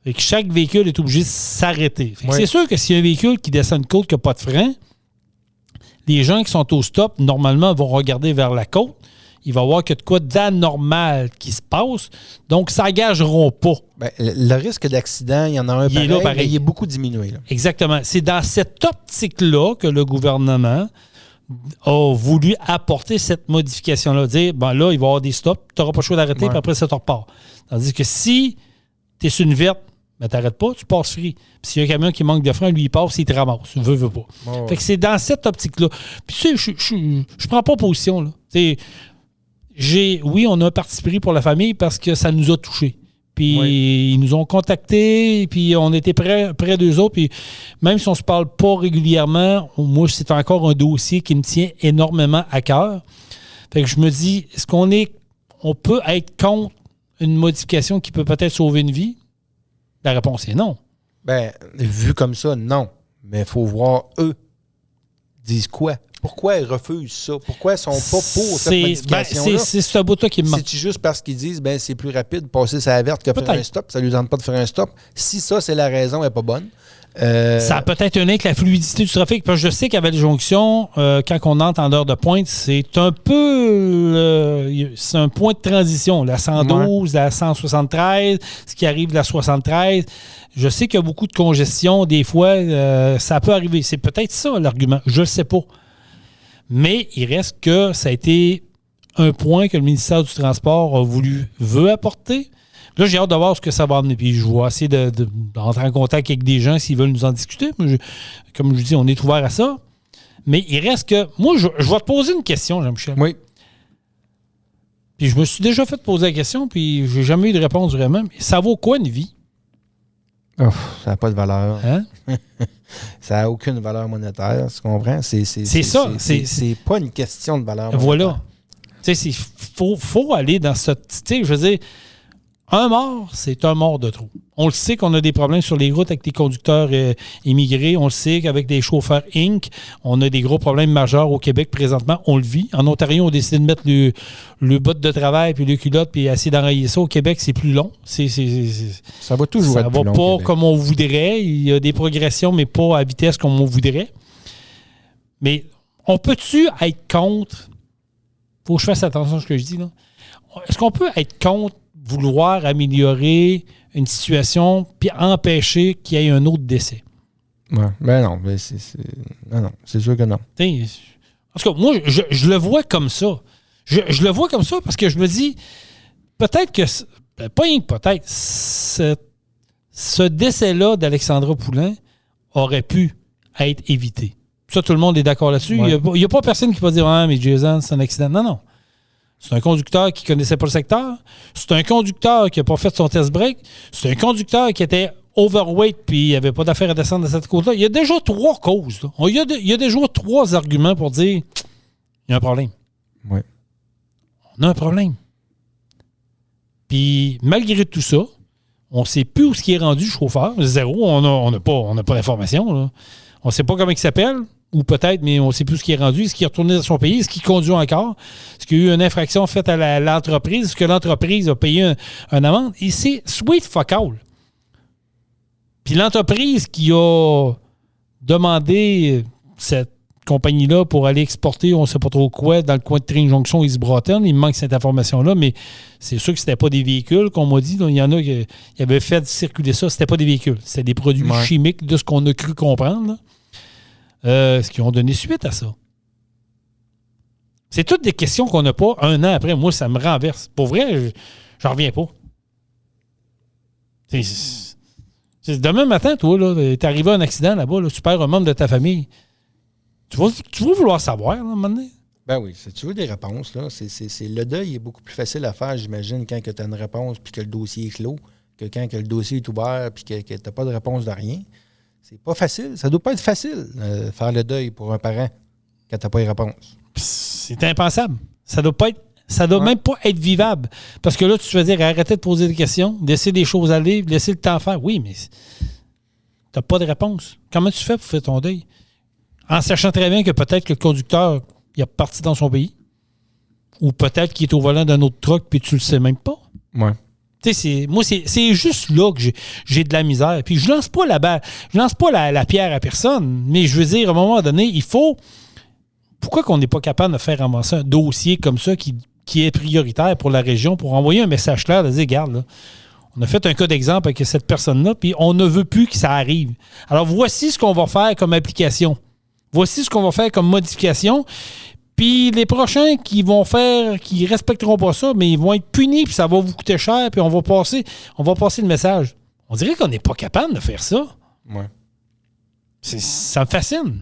et que chaque véhicule est obligé de s'arrêter. C'est sûr que s'il y a un véhicule qui descend une côte qui n'a pas de frein, les gens qui sont au stop, normalement, vont regarder vers la côte. Il va y avoir que de quoi d'anormal qui se passe. Donc, ça n'engageront pas. Ben, le risque d'accident, il y en a un pareil, mais il est beaucoup diminué. Là. Exactement. C'est dans cette optique-là que le gouvernement a voulu apporter cette modification-là. Dire, ben là, il va y avoir des stops, tu n'auras pas le choix d'arrêter, puis après, ça te repart. Tandis que si tu es sur une verte, ben, tu n'arrêtes pas, tu passes free. Puis s'il y a un camion qui manque de frein, lui, il passe, il te ramasse. Veut pas. Fait que c'est dans cette optique-là. Puis tu sais, je prends pas position, là. Oui, on a un parti pris pour la famille parce que ça nous a touchés. Puis ils nous ont contactés, puis on était près d'eux autres. Puis même si on ne se parle pas régulièrement, moi, c'est encore un dossier qui me tient énormément à cœur. Fait que je me dis, est-ce on peut être contre une modification qui peut peut-être sauver une vie? La réponse est non. Ben, vu comme ça, non. Mais il faut voir, eux, disent quoi? Pourquoi ils refusent ça? Pourquoi ils ne sont pas pour cette modification-là? C'est ce bout-là qui me manque. C'est juste parce qu'ils disent c'est plus rapide de passer sa verte que de faire un stop. Ça ne lui tente pas de faire un stop. Si ça, c'est la raison, elle n'est pas bonne. Ça a peut-être un lien avec la fluidité du trafic. Parce que je sais qu'à Vallée-Jonction, quand on entre en heure de pointe, c'est un peu... c'est un point de transition. La 112, la 173, ce qui arrive de la 73. Je sais qu'il y a beaucoup de congestion. Des fois, ça peut arriver. C'est peut-être ça l'argument. Je ne le sais pas. Mais il reste que ça a été un point que le ministère du Transport veut apporter. Là, j'ai hâte de voir ce que ça va amener. Puis je vais essayer d'entrer en contact avec des gens s'ils veulent nous en discuter. Comme je dis, on est ouvert à ça. Mais il reste que... Moi, je vais te poser une question, Jean-Michel. Oui. Puis je me suis déjà fait poser la question, puis j'ai jamais eu de réponse vraiment. Mais ça vaut quoi une vie? Oh, ça n'a pas de valeur. Hein? Ça n'a aucune valeur monétaire, tu comprends? C'est ça. C'est pas une question de valeur monétaire. Voilà. Tu sais, faut aller dans ce... Tu sais, je veux dire... Un mort, c'est un mort de trop. On le sait qu'on a des problèmes sur les routes avec les conducteurs immigrés. On le sait qu'avec des chauffeurs Inc., on a des gros problèmes majeurs au Québec présentement. On le vit. En Ontario, on décide de mettre le botte de travail puis le culotte puis essayer d'enrayer ça. Au Québec, c'est plus long. Ça va toujours être plus long. Ça va pas comme on voudrait. Il y a des progressions, mais pas à vitesse comme on voudrait. Mais on peut-tu être contre... Faut que je fasse attention à ce que je dis, là. Est-ce qu'on peut être contre vouloir améliorer une situation puis empêcher qu'il y ait un autre décès. Ouais. Ben non, mais non, c'est sûr que non. T'sais, en tout cas, moi, je le vois comme ça. Je le vois comme ça parce que je me dis, peut-être que, pas rien que peut-être, ce décès-là d'Alexandra Poulin aurait pu être évité. Ça, tout le monde est d'accord là-dessus. Ouais. Il n'y a pas personne qui va dire « Ah, mais Jason, c'est un accident. » Non, non. C'est un conducteur qui ne connaissait pas le secteur. C'est un conducteur qui n'a pas fait son test break. C'est un conducteur qui était overweight puis il n'y avait pas d'affaire à descendre de cette côte-là. Il y a déjà 3 causes. Là. Il y a déjà 3 arguments pour dire il y a un problème. Oui. On a un problème. Puis, malgré tout ça, on ne sait plus où ce qui est rendu, le chauffeur. Zéro. On n'a pas d'informations. Là. On ne sait pas comment il s'appelle. Ou peut-être, mais on ne sait plus ce qui est rendu. Est-ce qu'il est retourné dans son pays? Est-ce qu'il conduit encore? Est-ce qu'il y a eu une infraction faite à l'entreprise? Est-ce que l'entreprise a payé un amende? Et c'est sweet fuck all. Puis l'entreprise qui a demandé cette compagnie-là pour aller exporter, on ne sait pas trop quoi, dans le coin de Tring Junction, East Broughton, il me manque cette information-là, mais c'est sûr que ce n'était pas des véhicules, qu'on m'a dit. Il y en a qui avaient fait circuler ça. Ce n'était pas des véhicules. C'était des produits chimiques de ce qu'on a cru comprendre, là. Ce qui ont donné suite à ça. C'est toutes des questions qu'on n'a pas un an après. Moi, ça me renverse. Pour vrai, j'en reviens pas. C'est demain matin, toi, là, t'es arrivé à un accident là-bas, là, tu perds un membre de ta famille. Tu vas vouloir savoir, là, à un moment donné? Ben oui, si tu veux des réponses, là, le deuil est beaucoup plus facile à faire, j'imagine, quand tu as une réponse puis que le dossier est clos, que quand que le dossier est ouvert puis que tu n'as pas de réponse de rien. C'est pas facile. Ça doit pas être facile faire le deuil pour un parent quand t'as pas de réponse. C'est impensable. Ça doit même pas être vivable. Parce que là, tu te fais dire arrêtez de poser des questions, laisser des choses aller, laisser le temps faire. Oui, mais t'as pas de réponse. Comment tu fais pour faire ton deuil? En sachant très bien que peut-être que le conducteur il est parti dans son pays. Ou peut-être qu'il est au volant d'un autre truck puis tu le sais même pas. Ouais. Moi, c'est juste là que j'ai de la misère. Puis je lance pas la pierre à personne, mais je veux dire, à un moment donné, il faut... Pourquoi qu'on n'est pas capable de faire avancer un dossier comme ça qui est prioritaire pour la région, pour envoyer un message clair de dire, regarde, là, on a fait un cas d'exemple avec cette personne-là, puis on ne veut plus que ça arrive. Alors, voici ce qu'on va faire comme application. Voici ce qu'on va faire comme modification. Puis les prochains qui respecteront pas ça, mais ils vont être punis, puis ça va vous coûter cher, puis on va passer le message. On dirait qu'on n'est pas capable de faire ça. Ouais. Ça me fascine.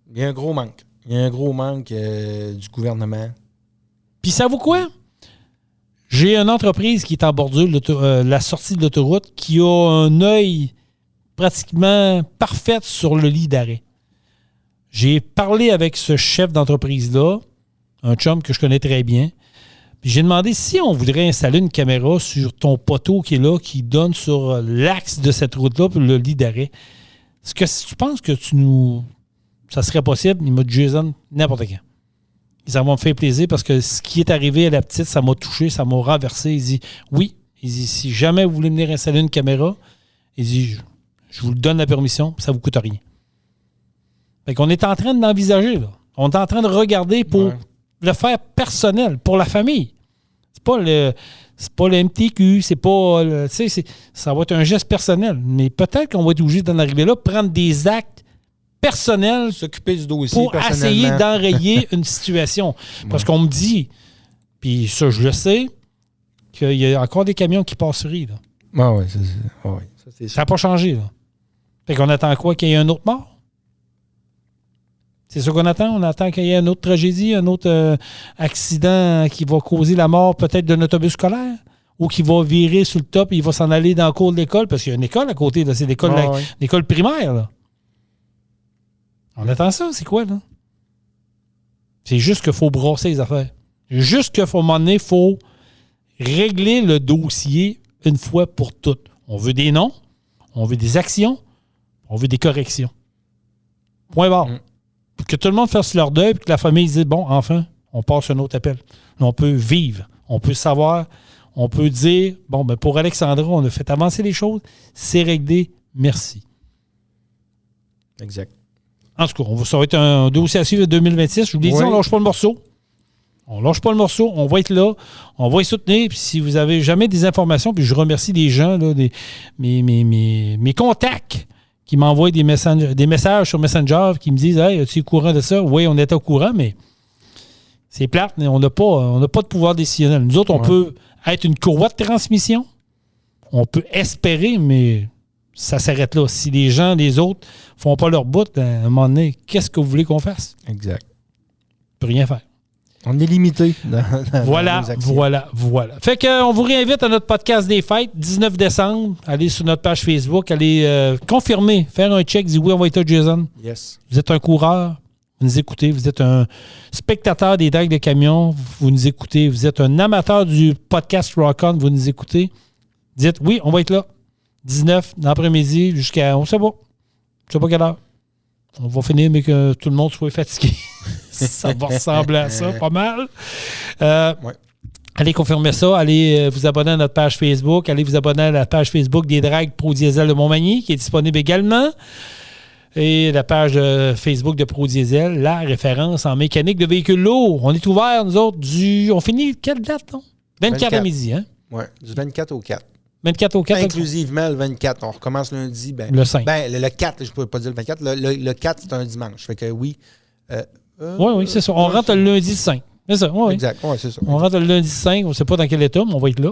Il y a un gros manque. Il y a un gros manque du gouvernement. Puis savez-vous quoi? J'ai une entreprise qui est en bordure de la sortie de l'autoroute qui a un œil pratiquement parfait sur le lit d'arrêt. J'ai parlé avec ce chef d'entreprise-là, un chum que je connais très bien, puis j'ai demandé si on voudrait installer une caméra sur ton poteau qui est là, qui donne sur l'axe de cette route-là, pour le lit d'arrêt. Est-ce que tu penses que ça serait possible? Il m'a dit, Jason, n'importe quand. Ça va me faire plaisir parce que ce qui est arrivé à la petite, ça m'a touché, ça m'a renversé. Il dit, oui. Il dit, si jamais vous voulez venir installer une caméra, il dit, je vous donne la permission, ça ne vous coûte rien. Fait qu'on est en train de l'envisager, là. On est en train de regarder pour le faire personnel, pour la famille. C'est pas le MTQ, c'est pas... ça va être un geste personnel. Mais peut-être qu'on va être obligé d'en arriver là, prendre des actes personnels s'occuper du dossier pour essayer d'enrayer une situation. Parce qu'on me dit, puis ça, je le sais, qu'il y a encore des camions qui passeraient, là. Ah oui, ça n'a pas changé, là. Fait qu'on attend quoi? Qu'il y ait un autre mort? C'est ça qu'on attend. On attend qu'il y ait une autre tragédie, un autre accident qui va causer la mort peut-être d'un autobus scolaire ou qui va virer sur le top et il va s'en aller dans le cours de l'école parce qu'il y a une école à côté. Là. C'est l'école primaire. Là. On attend ça. C'est quoi, là? C'est juste qu'il faut brasser les affaires. Juste qu'à un moment donné, il faut régler le dossier une fois pour toutes. On veut des noms, on veut des actions, on veut des corrections. Point barre. Pour que tout le monde fasse leur deuil et que la famille dise, bon, enfin, on passe un autre appel. On peut vivre, on peut savoir, on peut dire, bon, ben pour Alexandra, on a fait avancer les choses, c'est réglé, merci. Exact. En tout cas, ça va être un dossier à suivre de 2026. Je vous l'ai dit, on ne lâche pas le morceau. On lâche pas le morceau, on va être là, on va y soutenir. Puis si vous avez jamais des informations, puis je remercie des gens, là, mes contacts qui m'envoient des messages sur Messenger qui me disent « Hey, es-tu au courant de ça? » Oui, on est au courant, mais c'est plate, mais on n'a pas de pouvoir décisionnel. Nous autres, on peut être une courroie de transmission, on peut espérer, mais ça s'arrête là. Si les gens, les autres, font pas leur bout, à un moment donné, qu'est-ce que vous voulez qu'on fasse? Exact. On peut rien faire. On est limité dans voilà. Fait qu'on vous réinvite à notre podcast des fêtes, 19 décembre. Allez sur notre page Facebook, allez confirmer, faire un check, dire oui, on va être là, Jason. Yes. Vous êtes un coureur, vous nous écoutez. Vous êtes un spectateur des drags de camion, vous nous écoutez. Vous êtes un amateur du podcast Rock On, vous nous écoutez. Dites oui, on va être là. 19 dans l'après-midi jusqu'à, on sait pas. Je sais pas quelle heure. On va finir, mais que tout le monde soit fatigué. Ça va ressembler à ça, pas mal. Allez confirmer ça. Allez vous abonner à notre page Facebook. Allez vous abonner à la page Facebook des Drags Pro Diesel de Montmagny, qui est disponible également. Et la page Facebook de Pro Diesel, la référence en mécanique de véhicules lourds. On est ouvert, nous autres, on finit quelle date, non? 24 à midi, hein? Oui, du 24 au 4. 24 au 4. Inclusivement le 24. On recommence lundi. Le 5. Le 4, je ne peux pas dire le 24. Le 4, c'est un dimanche. Fait que oui. Oui, c'est ça. On rentre le lundi 5. C'est ça, oui. Exact, oui, c'est ça. On rentre le lundi 5. On ne sait pas dans quel état, mais on va être là.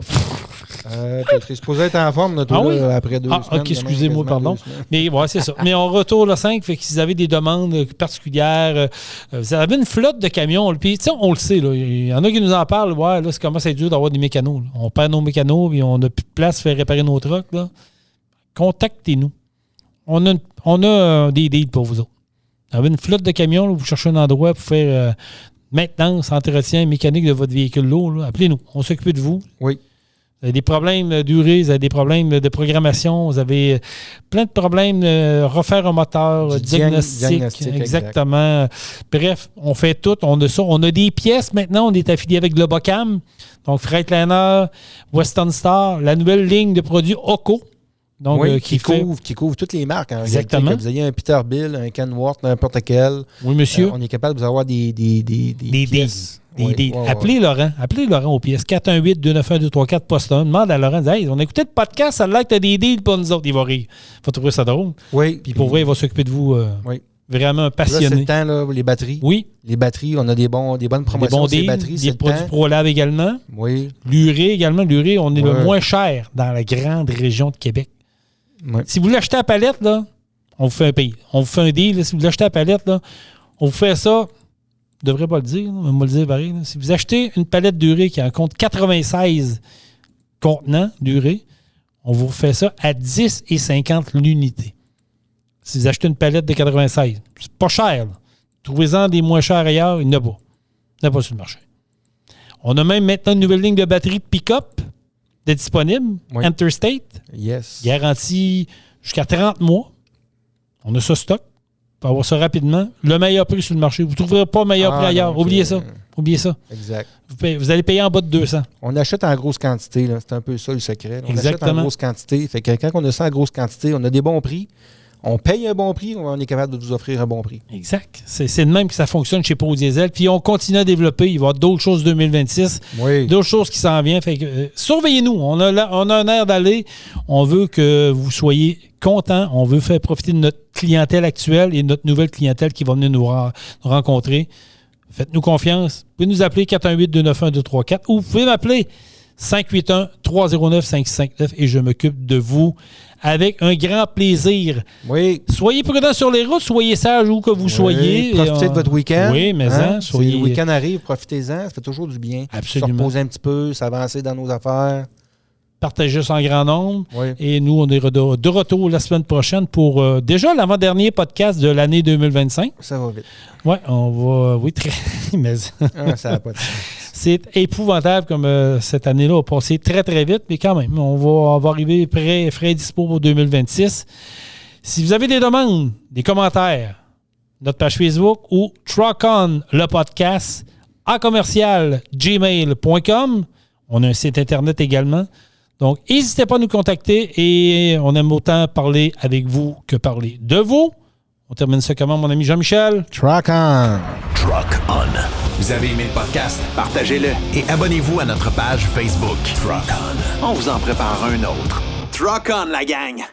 Tu es supposé être en forme, notre après 2 semaines. OK, excusez-moi, pardon. Mais ouais, c'est ça. Mais on retourne le 5. Fait que si vous avez des demandes particulières, vous avez une flotte de camions. Puis, tu sais, on le sait, là. Il y en a qui nous en parlent. Ouais, là, c'est commence à être dur d'avoir des mécanos. Là. On perd nos mécanos, puis on n'a plus de place pour faire réparer nos trucks. Là. Contactez-nous. On a des deals pour vous autres. Vous avez une flotte de camions, là, vous cherchez un endroit pour faire maintenance, entretien, mécanique de votre véhicule lourd. Là. Appelez-nous. On s'occupe de vous. Oui. Vous avez des problèmes d'urée, vous avez des problèmes de programmation, vous avez plein de problèmes de refaire un moteur, diagnostic. Exactement. Exact. Bref, on fait tout. On a ça. On a des pièces maintenant. On est affilié avec Globocam. Donc, Freightliner, Western Star, la nouvelle ligne de produits Oco. Donc, oui, qui couvre toutes les marques. En exactement. Réalité, que vous ayez un Peterbilt, un Kenworth, n'importe quel. Oui, monsieur. On est capable de vous avoir des pièces. Appelez Laurent. Appelez Laurent aux pièces. 418-291-234 poste 1. Demande à Laurent. Hey, on a écouté le podcast, ça a l'air que tu as des deals pour nous autres. Il va rire. Il va trouver ça drôle. Oui. Puis pour vrai, il va s'occuper de vous. Vraiment un passionné. Là, c'est le temps, là, les batteries. Oui. Les batteries, on a des bonnes promotions sur les batteries. Des produits ProLab également. Oui. L'urée également. L'urée, on est le moins cher dans la grande région de Québec. Oui. Si vous l'achetez à palette, là, on vous fait un pays. On vous fait un deal. Là, si vous l'achetez à palette, là, on vous fait ça. Je ne devrais pas le dire, mais moi le dire pareil. Là. Si vous achetez une palette d'urée qui en compte 96 contenants d'urée, on vous fait ça à 10,50 l'unité. Si vous achetez une palette de 96, c'est pas cher. Là. Trouvez-en des moins chers ailleurs, il n'y en a pas. Il n'y en a pas sur le marché. On a même maintenant une nouvelle ligne de batterie pick-up de disponible, oui. Interstate. Yes. Garantie jusqu'à 30 mois. On a ça stock. On va avoir ça rapidement. Le meilleur prix sur le marché. Vous ne trouverez pas meilleur prix ailleurs. Oubliez ça. Oubliez ça. Exact. Vous allez payer en bas de 200. On achète en grosse quantité. Là. C'est un peu ça le secret. On Exactement. achète en grosse quantité. Fait que quand on a ça en grosse quantité, on a des bons prix. On paye un bon prix, on est capable de vous offrir un bon prix. Exact. C'est de même que ça fonctionne chez Pro Diesel. Puis on continue à développer. Il va y avoir d'autres choses 2026. Oui. D'autres choses qui s'en viennent. Fait que surveillez-nous. On a un air d'aller. On veut que vous soyez contents. On veut faire profiter de notre clientèle actuelle et de notre nouvelle clientèle qui va venir nous rencontrer. Faites-nous confiance. Vous pouvez nous appeler 418-291-234 ou vous pouvez m'appeler 581-309-559 et je m'occupe de vous avec un grand plaisir. Oui. Soyez prudents sur les routes, soyez sages où que vous soyez. Profitez de votre week-end. Oui, mais soyez... Le week-end arrive, profitez-en, ça fait toujours du bien. Absolument. Se reposer un petit peu, s'avancer dans nos affaires. Partagez ça en grand nombre. Oui. Et nous, on est de retour la semaine prochaine pour déjà l'avant-dernier podcast de l'année 2025. Ça va vite. Oui, on va... Oui, très... mais... ça n'a pas de sens. C'est épouvantable comme cette année-là a passé très, très vite, mais quand même, on va arriver frais dispo pour 2026. Si vous avez des demandes, des commentaires, notre page Facebook ou Truck On, le podcast, à commercial gmail.com. On a un site Internet également. Donc, n'hésitez pas à nous contacter et on aime autant parler avec vous que parler de vous. On termine ça comment, mon ami Jean-Michel? Truck On. Truck On. Vous avez aimé le podcast? Partagez-le et abonnez-vous à notre page Facebook. Truck On. On vous en prépare un autre. Truck On, la gang!